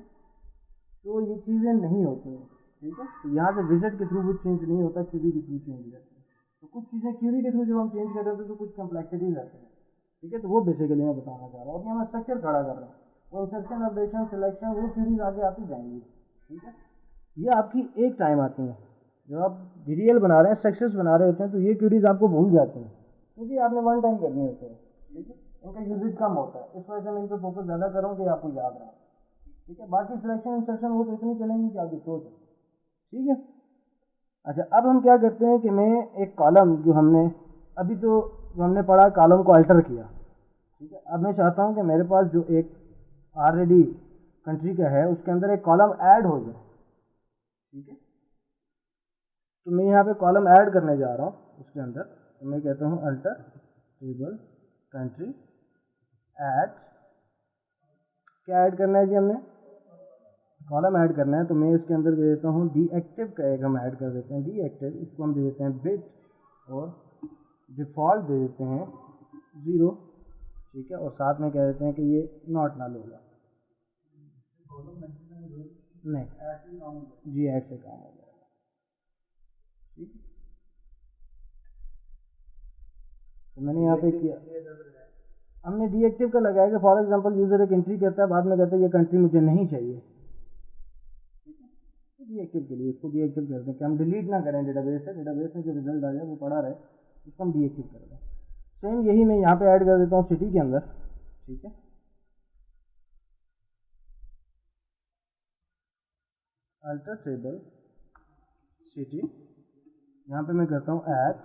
A: तो ये चीज़ें नहीं होती हैं, ठीक है। तो यहाँ से विजिट के थ्रू वो चेंज नहीं होता, क्यूरी के थ्रू चेंज रहता है। तो कुछ चीज़ें क्यूरी के थ्रू जब हम चेंज कर रहे होते हैं तो कुछ कम्प्लेक्सिटीज रहते हैं, ठीक है। तो वो बेसिकली मैं बताना चाह रहा हूँ। अभी हम स्ट्रक्चर खड़ा कर रहे हैं, वो इंसर्शन, अपडेशन, सिलेक्शन, वो क्यूरीज आगे आती जाएंगी, ठीक है। ये आपकी एक टाइम आती हैं जब आप डीडीएल बना रहे हैं, स्ट्रक्चर्स बना रहे होते हैं, तो ये क्यूरीज आपको भूल जाती हैं क्योंकि आपने वन टाइम करनी होती है, ठीक है। इनका यूजेज कम होता है, इस वजह से मैं इन पर फोकस ज़्यादा करूँ कि आपको याद रहे, ठीक है। बाकी सिलेक्शन, इंसर्शन वो तो इतनी चलेंगी कि आपकी सोच है, ठीक है। अच्छा, अब हम क्या करते हैं कि मैं एक कॉलम जो हमने अभी तो जो हमने पढ़ा कॉलम को अल्टर किया, ठीक है। अब मैं चाहता हूँ कि मेरे पास जो एक ऑलरेडी कंट्री का है उसके अंदर एक कॉलम ऐड हो जाए, ठीक है। तो मैं यहाँ पे कॉलम ऐड करने जा रहा हूँ उसके अंदर, तो मैं कहता हूँ अल्टर टेबल कंट्री ऐड। क्या ऐड करना है जी, हमने कॉलम ऐड करना है। तो मैं इसके अंदर दे देता हूँ डीएक्टिव का एक हम ऐड कर देते हैं, डीएक्टिव, इसको हम दे देते हैं बिट और डिफ़ॉल्ट दे देते हैं 0, ठीक है। और साथ में कह देते हैं कि ये नॉट नल होगा, नहीं जी, ऐड से काम हो जाएगा, ठीक। तो मैंने यहाँ पे किया, हमने डीएक्टिव का लगाया कि फॉर एग्जांपल यूज़र एक एंट्री करता है, बाद में कहता है ये कंट्री मुझे नहीं चाहिए, डीएक्टिव के लिए उसको डीएक्टिव करते हैं कि हम डिलीट ना करें डेटाबेस से, डेटाबेस में जो रिजल्ट आ जाए वो पड़ा रहे, उसको हम डीएक्टिव कर दें। सेम यही मैं यहाँ पे ऐड कर देता हूँ सिटी के अंदर, ठीक है। अल्टर टेबल सिटी, यहाँ पे मैं करता हूँ add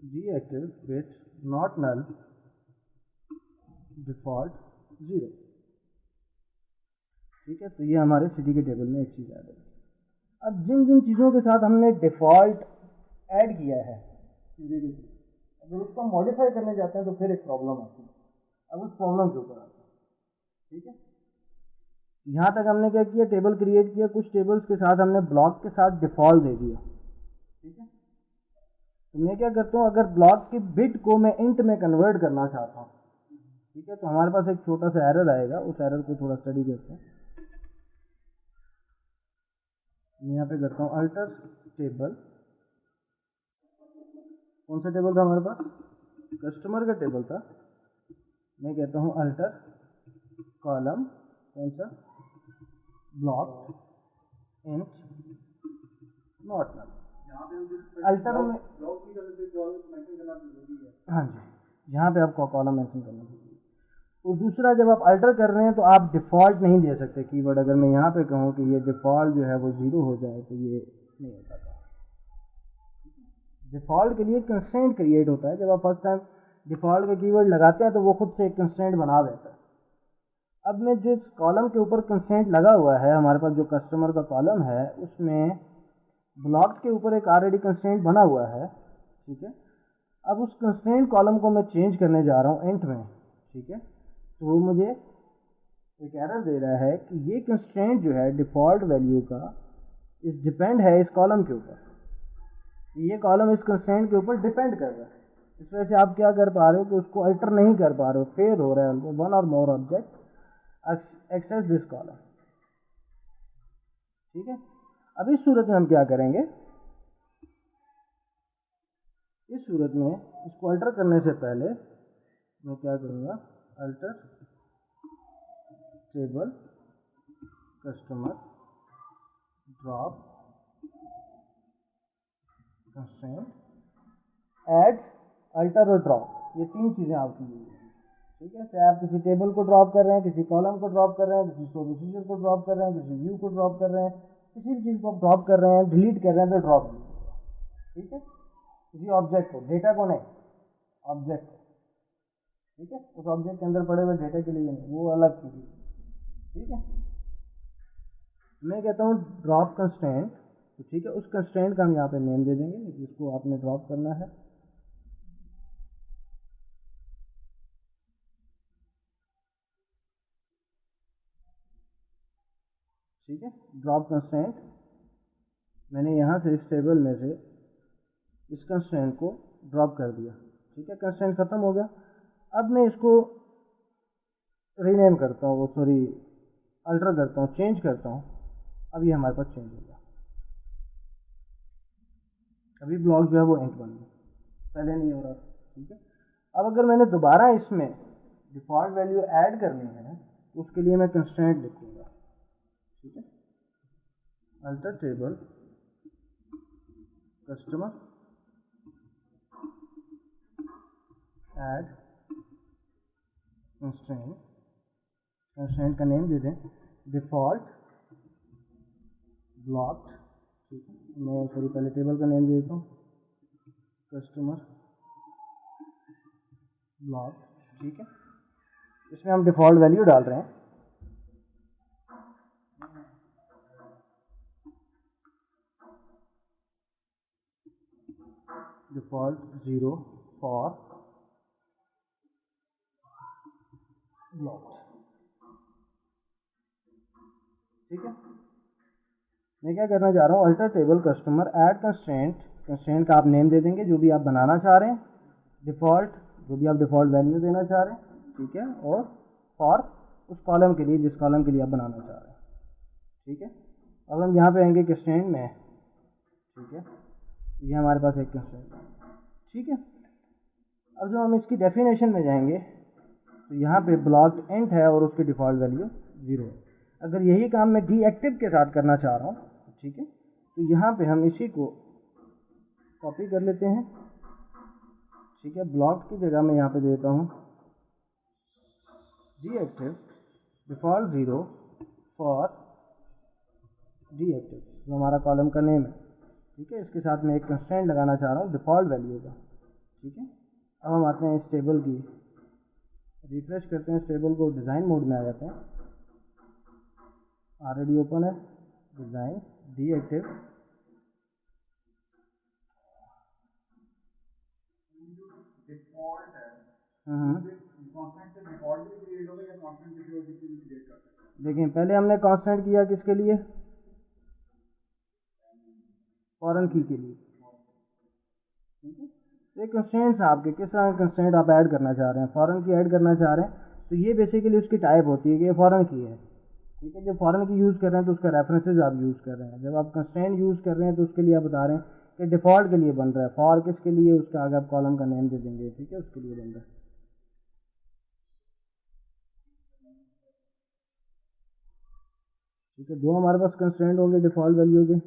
A: deactive bit not null default 0, ठीक है। तो ये हमारे सिटी के टेबल में एक चीज़ ऐड है। अब जिन जिन चीज़ों के साथ हमने डिफ़ॉल्ट ऐड किया है, अगर उसको हम मॉडिफाई करने जाते हैं तो फिर एक प्रॉब्लम आती है। अब उस प्रॉब्लम के ऊपर आते हैं, ठीक है। यहाँ तक हमने क्या किया, टेबल क्रिएट किया, कुछ टेबल्स के साथ हमने ब्लॉक के साथ डिफ़ॉल्ट दे दिया, ठीक है। तो मैं क्या करता हूँ, अगर ब्लॉक के बिट को मैं इंट में कन्वर्ट करना चाहता हूँ, ठीक है, तो हमारे पास एक छोटा सा एरर आएगा, उस एरर को थोड़ा स्टडी करते हैं। मैं यहाँ पे करता हूँ अल्टर टेबल, कौन सा टेबल था हमारे पास, कस्टमर का टेबल था। मैं कहता हूँ अल्टर कॉलम, कौन सा, block int not null. Alter में हाँ जी, यहाँ पे आपको कॉलम मेंशन करना चाहिए। और दूसरा, जब आप अल्टर कर रहे हैं तो आप डिफ़ॉल्ट नहीं दे सकते कीवर्ड। अगर मैं यहाँ पे कहूँ कि ये डिफ़ॉल्ट जो है वो 0 हो जाए तो ये नहीं हो पाता। डिफ़ॉल्ट के लिए कंस्ट्रेंट क्रिएट होता है, जब आप फर्स्ट टाइम डिफ़ॉल्ट का कीवर्ड लगाते हैं तो वो खुद से एक कंस्ट्रेंट बना देता है। अब मैं जो इस कॉलम के ऊपर कंस्ट्रेंट लगा हुआ है, हमारे पास जो कस्टमर का कॉलम है उसमें ब्लॉक के ऊपर एक ऑलरेडी कंस्ट्रेंट बना हुआ है, ठीक है। अब उस कंस्ट्रेंट कॉलम को मैं चेंज करने जा रहा हूँ इंट में, ठीक है। तो वो मुझे एक एरर दे रहा है कि ये कंस्ट्रेंट जो है डिफ़ॉल्ट वैल्यू का इस डिपेंड है इस कॉलम के ऊपर, ये कॉलम इस कंस्ट्रेंट के ऊपर डिपेंड कर रहा है। इस वजह से आप क्या कर पा रहे हो कि उसको अल्टर नहीं कर पा रहे हो, फेल हो रहा है उनको, वन और मोर ऑब्जेक्ट एक्सेस दिस कॉलम, ठीक है। अब इस सूरत में हम क्या करेंगे, इस सूरत में इसको अल्टर करने से पहले मैं क्या करूँगा, alter table customer drop constraint add alter और ड्रॉप, ये तीन चीज़ें आपकी हुई हैं, ठीक है। चाहे आप किसी टेबल को ड्रॉप कर रहे हैं, किसी कॉलम को ड्रॉप कर रहे हैं, किसी स्टोर प्रोसीजर को ड्रॉप कर रहे हैं, किसी व्यू को ड्रॉप कर रहे हैं, किसी भी चीज़ को आप ड्रॉप कर रहे हैं, डिलीट कर रहे हैं तो ड्रॉप, ठीक है। किसी ऑब्जेक्ट को, डेटा को नहीं, ऑब्जेक्ट को, ठीक है। उस ऑब्जेक्ट के अंदर पड़े हुए डेटा के लिए नहीं, वो अलग चीज़, ठीक है। मैं कहता हूँ ड्रॉप कंस्ट्रेंट, तो ठीक है, उस कंस्ट्रेंट का हम यहाँ पे नेम दे देंगे जिसको आपने ड्रॉप करना है, ठीक है। ड्रॉप कंस्ट्रेंट मैंने यहाँ से इस टेबल में से इस कंस्ट्रेंट को ड्रॉप कर दिया, ठीक है, कंस्ट्रेंट ख़त्म हो गया। अब मैं इसको रीनेम करता हूँ, सॉरी अल्टर करता हूँ, चेंज करता हूँ। अब ये हमारे पास चेंज हो गया, अभी ब्लॉक जो है वो इंट बन गया, पहले नहीं हो रहा था, ठीक है। अब अगर मैंने दोबारा इसमें डिफ़ॉल्ट वैल्यू ऐड करनी है तो उसके लिए मैं कंस्ट्रेंट लिखूँगा, ठीक है, alter table customer add constraint, constraint का नेम दे दें डिफ़ॉल्ट ब्लॉक्ड, ठीक है, मैं सॉरी पहले टेबल का नेम दे देता हूँ कस्टमर ब्लॉक, ठीक है। इसमें हम डिफ़ॉल्ट वैल्यू डाल रहे हैं, डिफ़ॉल्ट 0 फॉर ब्लॉक्ड, ठीक है। मैं क्या करना चाह रहा हूँ, alter table customer add constraint, constraint का आप नेम दे देंगे जो भी आप बनाना चाह रहे हैं, डिफ़ॉल्ट जो भी आप डिफ़ॉल्ट वैल्यू देना चाह रहे हैं, ठीक है, और फॉर उस कॉलम के लिए जिस कॉलम के लिए आप बनाना चाह रहे हैं, ठीक है। अब हम यहाँ पे आएंगे कंस्ट्रेंट में, ठीक है, ये हमारे पास एक कंस्ट्रेंट है, ठीक है। अब जब हम इसकी डेफिनेशन में जाएंगे तो यहाँ पे ब्लॉक्ड इंट है और उसकी डिफ़ॉल्ट वैल्यू 0 है। अगर यही काम मैं डीएक्टिव के साथ करना चाह रहा हूँ, ठीक है, तो यहाँ पे हम इसी को कॉपी कर लेते हैं, ठीक है। ब्लॉक्ड की जगह मैं यहाँ पे देता हूँ डीएक्टिव डिफ़ॉल्ट 0 फॉर डीएक्टिव, जो हमारा कॉलम का नेम है, ठीक है। इसके साथ मैं एक कंस्ट्रेंट लगाना चाह रहा हूँ डिफ़ॉल्ट वैल्यू का, ठीक है। अब हम आते हैं इस टेबल की, रिफ्रेश करते हैं इस टेबल को, डिज़ाइन मोड में आ जाते हैं, ऑलरेडी ओपन है डिज़ाइन डीएक्टिव,
B: डिफ़ॉल्ट है, कॉन्स्टेंट से डिफ़ॉल्ट भी क्रिएट होगा या कॉन्स्टेंट किसी और चीज़ भी क्रिएट कर सकते हैं?
A: देखिए पहले हमने कांस्टेंट किया किसके लिए, फॉरेन की के लिए, ठीक है। ये कंस्ट्रेंट्स आपके किस तरह के कंस्ट्रेंट आप ऐड करना चाह रहे हैं, फॉरेन की ऐड करना चाह रहे हैं तो ये बेसिकली उसकी टाइप होती है कि ये फॉरेन की है, ठीक है। जब फॉरेन की यूज़ कर रहे हैं तो उसका रेफरेंसेस आप यूज़ कर रहे हैं, जब आप कंस्ट्रेंट यूज़ कर रहे हैं तो उसके लिए आप बता रहे हैं कि डिफ़ॉल्ट के लिए बन रहा है, फॉर किसके लिए, उसका आगे आप कॉलम का नेम दे देंगे, ठीक है, उसके लिए बन रहा है, ठीक है। दो हमारे पास कंस्ट्रेंट होंगे डिफ़ॉल्ट वैल्यू के,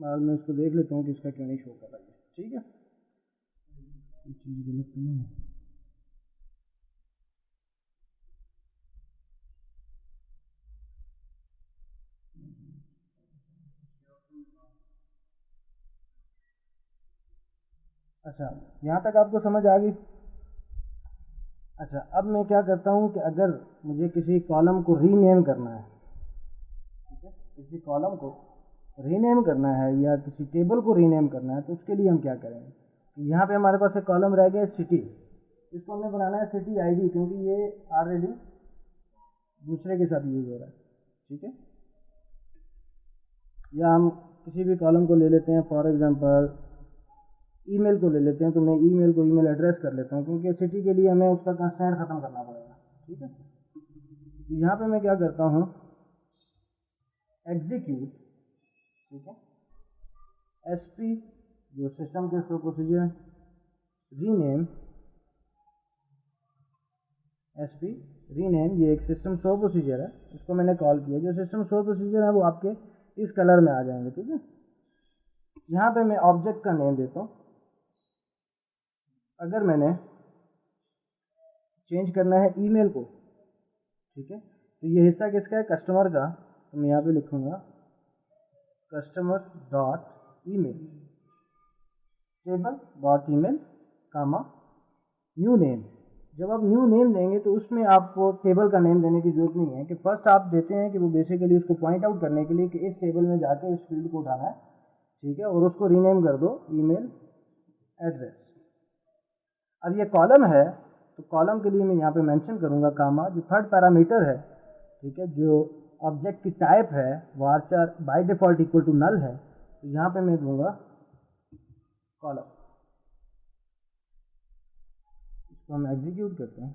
A: मैं इसको देख लेता हूँ कि इसका क्यों नहीं शो कर रहा है, ठीक है, ये चीज़ गलत तो नहीं है। अच्छा यहाँ तक आपको समझ आ गई। अच्छा अब मैं क्या करता हूँ कि अगर मुझे किसी कॉलम को रीनेम करना है, ठीक है, किसी कॉलम को रीनेम करना है या किसी टेबल को रीनेम करना है तो उसके लिए हम क्या करेंगे, यहाँ पे हमारे पास एक कॉलम रह गया सिटी, इसको हमें बनाना है सिटी आईडी, क्योंकि ये ऑलरेडी दूसरे के साथ यूज़ हो रहा है, ठीक है। या हम किसी भी कॉलम को ले लेते हैं, फॉर एग्जांपल ईमेल को ले लेते हैं, तो मैं ईमेल को ईमेल एड्रेस कर लेता हूँ क्योंकि सिटी के लिए हमें उसका कंस्ट्रेंट ख़त्म करना पड़ेगा, ठीक है। तो यहाँ पे मैं क्या करता हूँ, एग्जीक्यूट, ठीक है, एसपी जो सिस्टम के store procedure, rename SP rename, ये एक सिस्टम स्टोर प्रोसीजर है, उसको मैंने कॉल किया, जो सिस्टम स्टोर प्रोसीजर है वो आपके इस कलर में आ जाएंगे, ठीक है। यहाँ पे मैं ऑब्जेक्ट का नेम देता हूँ, अगर मैंने चेंज करना है ईमेल को, ठीक है, तो ये हिस्सा किसका है, कस्टमर का, तो मैं यहाँ पे लिखूँगा customer dot email, table dot email comma new name. जब आप न्यू नेम देंगे तो उसमें आपको टेबल का नेम देने की जरूरत नहीं है, कि फर्स्ट आप देते हैं कि वो बेसिकली उसको पॉइंट आउट करने के लिए कि इस टेबल में जाके इस फील्ड को उठाना है, ठीक है, और उसको रीनेम कर दो ईमेल एड्रेस। अब ये कॉलम है तो कॉलम के लिए मैं यहाँ पे मेंशन करूँगा कामा, जो थर्ड पैरामीटर है, ठीक है, जो ऑब्जेक्ट की टाइप है varchar by default equal to null है, तो यहाँ पे मैं दूंगा कॉलम। इसको हम एग्जीक्यूट करते हैं,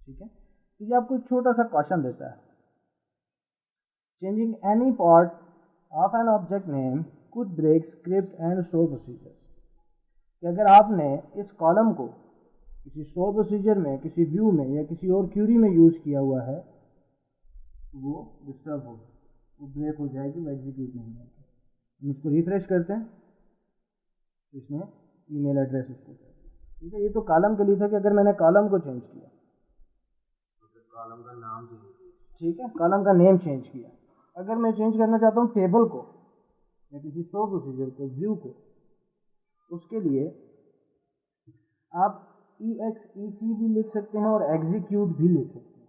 A: ठीक है। तो ये आपको एक छोटा सा क्वेश्चन देता है, changing any part of an object name could break script and show procedures, कि अगर आपने इस कॉलम को किसी शो प्रोसीजर में, किसी व्यू में या किसी और क्यूरी में यूज़ किया हुआ है, वो डिस्टर्ब हो, वो ब्रेक हो जाएगी, वो एग्जीक्यूट नहीं होगी। हम इसको रिफ्रेश करते हैं तो इसने ईमेल एड्रेस उसको कर दिया, ठीक है। ये तो कॉलम के लिए था कि अगर मैंने कॉलम को चेंज किया,
B: कॉलम का नाम चेंज किया,
A: ठीक है, कॉलम का नेम चेंज किया। अगर मैं चेंज करना चाहता हूँ टेबल को या किसी शो प्रोसीजर को, व्यू को, उसके लिए आप EXEC भी लिख सकते हैं और एग्जीक्यूट भी लिख सकते हैं,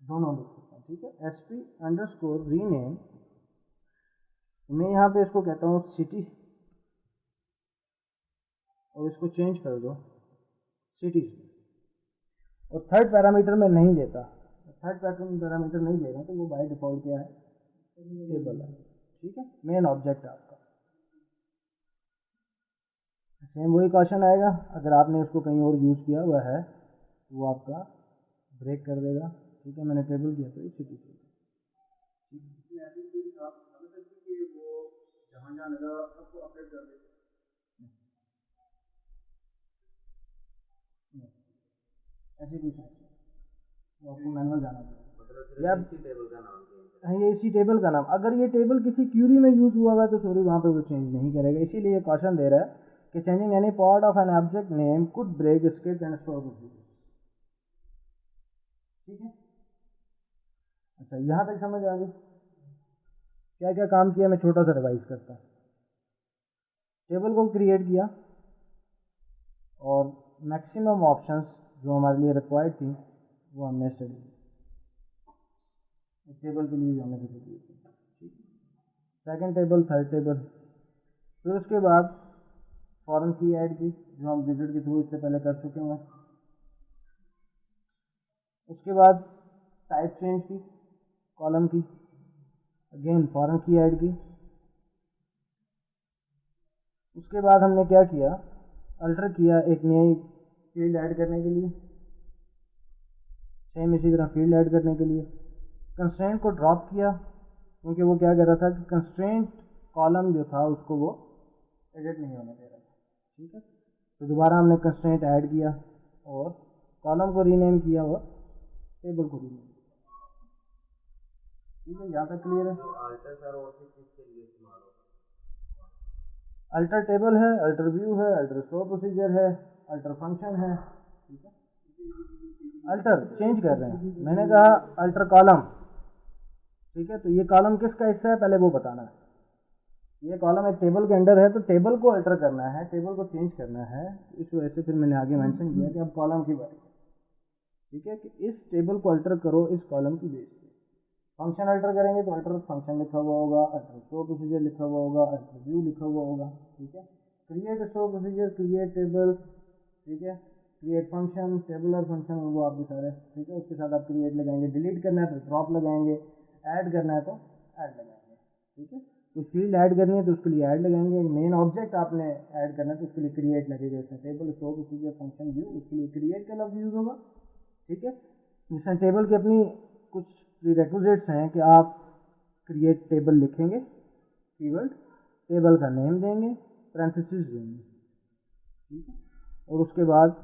A: दोनों लिख सकते हैं, ठीक है। SP_rename, मैं यहाँ पे इसको कहता हूँ सिटी, और इसको चेंज कर दो सिटीज में, और थर्ड पैरामीटर में नहीं देता, थर्ड पैरामीटर नहीं दे रहा तो वो बाय डिफॉल्ट क्या है, टेबल है, ठीक है, मेन ऑब्जेक्ट आपका। सेम वही क्वेश्चन आएगा, अगर आपने इसको कहीं और यूज़ किया हुआ है तो वो आपका ब्रेक कर देगा, ठीक है। मैंने टेबल किया तो ये सिटी से,
B: ऐसी कोई आप बता सकते कि वो जहाँ जहाँ लगा सबको अपडेट कर दे,
A: ऐसी कोई समस्या तो आपको मैनुअल जाना पड़ेगा,
B: मतलब
A: या
B: इसी टेबल का नाम चेंज
A: ये इसी टेबल का नाम, अगर ये टेबल किसी क्यूरी में यूज़ हुआ है तो सॉरी वहाँ पे वो चेंज नहीं करेगा। इसीलिए ये क्वेश्चन दे रहा है कि changing any part of an object name could break script and store procedures, ठीक है। अच्छा, यहाँ तक समझ आ गई, क्या क्या काम किया, मैं छोटा सा रिवाइज करता हूँ। टेबल को क्रिएट किया और मैक्सिमम ऑप्शंस जो हमारे लिए रिक्वायर्ड थी वो हमने स्टडी की, टेबल के लिए हमने स्टडी की, ठीक है। सेकंड टेबल, थर्ड टेबल, फिर उसके बाद फॉरेन की ऐड की, जो हम विजिट के थ्रू इससे पहले कर चुके हैं। उसके बाद टाइप चेंज की कॉलम की, अगेन फॉरेन की ऐड की। उसके बाद हमने क्या किया, अल्टर किया एक नई फील्ड ऐड करने के लिए, सेम इसी तरह फील्ड ऐड करने के लिए। कंस्ट्रेंट को ड्रॉप किया क्योंकि वो क्या कर रहा था कि कंस्ट्रेंट कॉलम जो था उसको वो एडिट नहीं होने दे रहा था, ठीक है। तो दोबारा हमने कंस्ट्रेंट ऐड किया और कॉलम को रीनेम किया और टेबल को रीनेम किया, ठीक है। यहाँ तक क्लियर है।
B: अल्टर सर और किसके लिए इस्तेमाल होगा?
A: अल्टर टेबल है, अल्टर व्यू है, अल्टर शो प्रोसीजर है, अल्टर फंक्शन है, ठीक है। अल्टर चेंज कर रहे हैं, मैंने कहा अल्टर कॉलम, ठीक है। तो ये कॉलम किसका हिस्सा है पहले वो बताना है। ये कॉलम एक टेबल के अंडर है तो टेबल को अल्टर करना है, टेबल को चेंज करना है। इस वजह से फिर मैंने आगे मेंशन किया कि अब कॉलम की बारी है, ठीक है, कि इस टेबल को अल्टर करो इस कॉलम की बेस पे। फंक्शन अल्टर करेंगे तो अल्टर फंक्शन लिखा हुआ होगा, अल्टर शो प्रोसीजर लिखा हुआ होगा, अल्टर व्यू लिखा हुआ होगा, ठीक है। Create show procedure, create table, ठीक है, क्रिएट फंक्शन, टेबुलर फंक्शन, वो आपके सारे, ठीक है। उसके साथ आप क्रिएट लगाएंगे, डिलीट करना है तो ड्रॉप लगाएंगे, ऐड करना है तो ऐड लगाएंगे, ठीक है। तो फील्ड ऐड करनी है तो उसके लिए ऐड लगाएंगे, मेन ऑब्जेक्ट आपने ऐड करना है तो उसके लिए क्रिएट लगेगा, इसमें table, show procedure, function, view, उसके लिए क्रिएट का लफ्ज़ यूज़ होगा, ठीक है। जिसमें टेबल की अपनी कुछ प्रीरेक्विजिट्स हैं कि आप क्रिएट टेबल लिखेंगे, कीवर्ड, टेबल का नेम देंगे, पैरेंथेसिस देंगे, ठीक है, और उसके बाद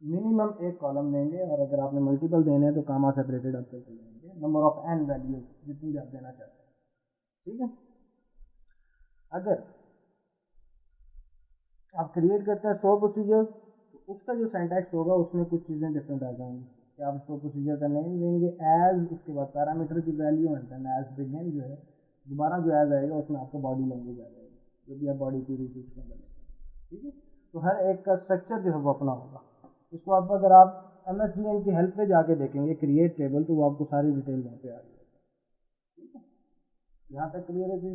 A: मिनिमम एक कॉलम देंगे, और अगर आपने मल्टीपल देने हैं तो कामा सेपरेटेड आप करके देंगे, नंबर ऑफ n वैल्यूज जितनी भी आप देना चाहते हैं, ठीक है। अगर आप क्रिएट करते हैं शो प्रोसीजर तो उसका जो सिंटैक्स होगा उसमें कुछ चीज़ें डिफरेंट आ जाएंगी कि आप शो प्रोसीजर का नेम देंगे एज, उसके बाद पैरामीटर की value and then as begin जो है, दोबारा जो एज आएगा उसमें आपका बॉडी लैंग्वेज आ जाएगी, जो भी आप बॉडी की यूज के अंदर, ठीक है। तो हर एक का स्ट्रक्चर जो है वो अपना होगा। इसको आप अगर आप MSDN की हेल्प पे जाके देखेंगे क्रिएट टेबल तो वो आपको सारी डिटेल वहाँ पे आ जाएगी, ठीक है। यहाँ तक क्लियर है जी?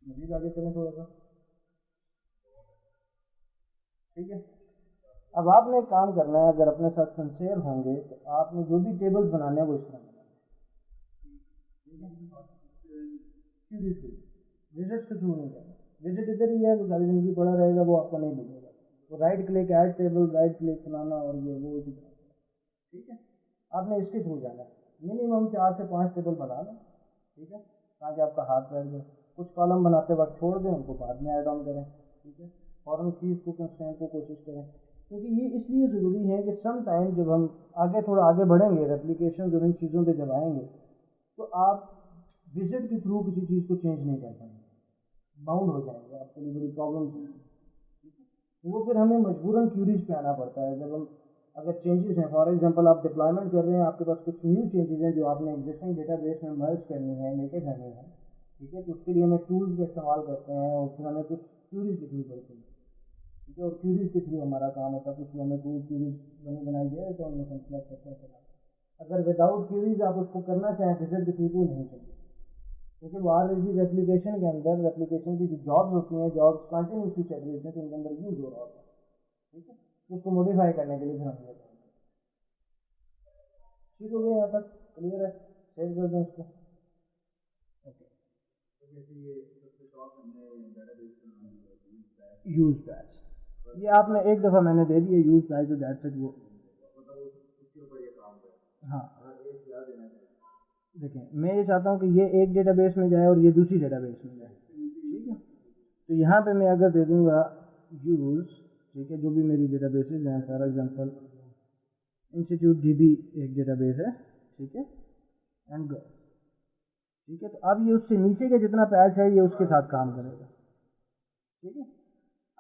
A: मजीद आगे चलें थोड़ा सा, ठीक है। अब आपने एक काम करना है, अगर अपने साथ सिंसियर होंगे तो आपने जो भी टेबल्स बनाने हैं वो इस तरह बनाने हैं, विजिट्स के थ्रू नहीं करना। विजिट इधर ही है, वो सारी जिंदगी पड़ा रहेगा, वो आपको नहीं मिलेगा। वो right click add table, right click बनाना और ये वो इसी तरह से, ठीक है। आपने इसके थ्रू जाना है, मिनिमम 4 से 5 टेबल बना लें, ठीक है, ताकि आपका हाथ बैठ जाए। कुछ कॉलम बनाते वक्त छोड़ दें, उनको बाद में ऐड ऑन करें, ठीक है। फॉरन कीज को कंस्ट्रेंट को कोशिश करें, क्योंकि ये इसलिए ज़रूरी है कि सम टाइम जब हम थोड़ा आगे बढ़ेंगे, रेप्लिकेशन और इन चीज़ों पे जब आएंगे, तो आप विजिट के थ्रू किसी चीज़ को चेंज नहीं कर पाएंगे, बाउंड हो जाएंगे, आपके लिए बड़ी प्रॉब्लम है। वो फिर हमें मजबूरन क्यूरीज पे आना पड़ता है जब हम अगर चेंजेस हैं। फॉर एग्जांपल आप डिप्लॉयमेंट कर रहे हैं, आपके पास कुछ न्यू चेंजेस हैं जो आपने एग्जिस्टिंग डेटाबेस में मर्ज करनी है, लेके जानी है, ठीक है। तो उसके लिए हमें टूल्स का इस्तेमाल करते हैं और फिर हमें कुछ क्यूरीज लिखनी पड़ती है, ठीक है। और क्यूरीज के थ्रू हमारा काम होता है, कुछ हमें टूल क्यूरीज बनाई जाए तो उनमें सेलेक्ट करते हैं। अगर विदाउट क्यूरीज आप उसको करना चाहें विजिट के थ्रू तो नहीं चाहिए, क्योंकि वो ऑलरेडी रेप्लिकेशन के अंदर, रेप्लिकेशन की जो जॉब्स होती हैं, जॉब्स कंटिन्यूसली चल रही होती हैं, तो उनके अंदर यूज हो रहा होता है, ठीक है। तो उसको मॉडिफाई करने के लिए फिर हम ये करेंगे। ठीक हो गया, यहाँ तक क्लियर है? सेव कर दें इसको, ओके।
B: तो जैसे ये सबसे टॉप हमने डेटाबेस
A: यूज बैच, ये आपने एक दफ़ा मैंने दे दिया यूज बैच, जो डेट सेट वो
B: उसके ऊपर ये काम है।
A: हाँ,
B: ये क्या देना चाहिए?
A: देखें, मैं ये चाहता हूँ कि ये एक डेटाबेस में जाए और ये दूसरी डेटाबेस में जाए, ठीक है। तो यहाँ पे मैं अगर दे दूँगा यूज़, ठीक है, जो भी मेरी डेटाबेसेस हैं, फॉर एग्जांपल इंस्टीट्यूट डीबी एक डेटाबेस है, ठीक है, एंड गो, ठीक है। तो अब ये उससे नीचे का जितना पैच है ये उसके साथ काम करेगा, ठीक है।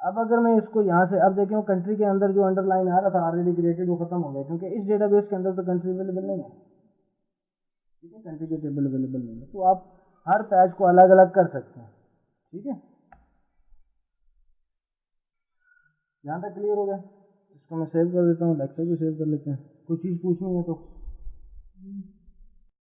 A: अब अगर मैं इसको यहाँ से, अब देखें कंट्री के अंदर जो अंडरलाइन आ रहा था ऑलरेडी क्रिएटेड, वो खत्म हो गया, क्योंकि इस डेटाबेस के अंदर तो कंट्री अवेलेबल नहीं है, ठीक है, कंट्री के टेबल अवेलेबल नहीं है। तो आप हर पैच को अलग अलग कर सकते हैं, ठीक है। यहाँ तक क्लियर हो गया? इसको मैं सेव कर देता हूँ, लेक्चर भी सेव कर लेते हैं। कोई चीज़ पूछनी है तो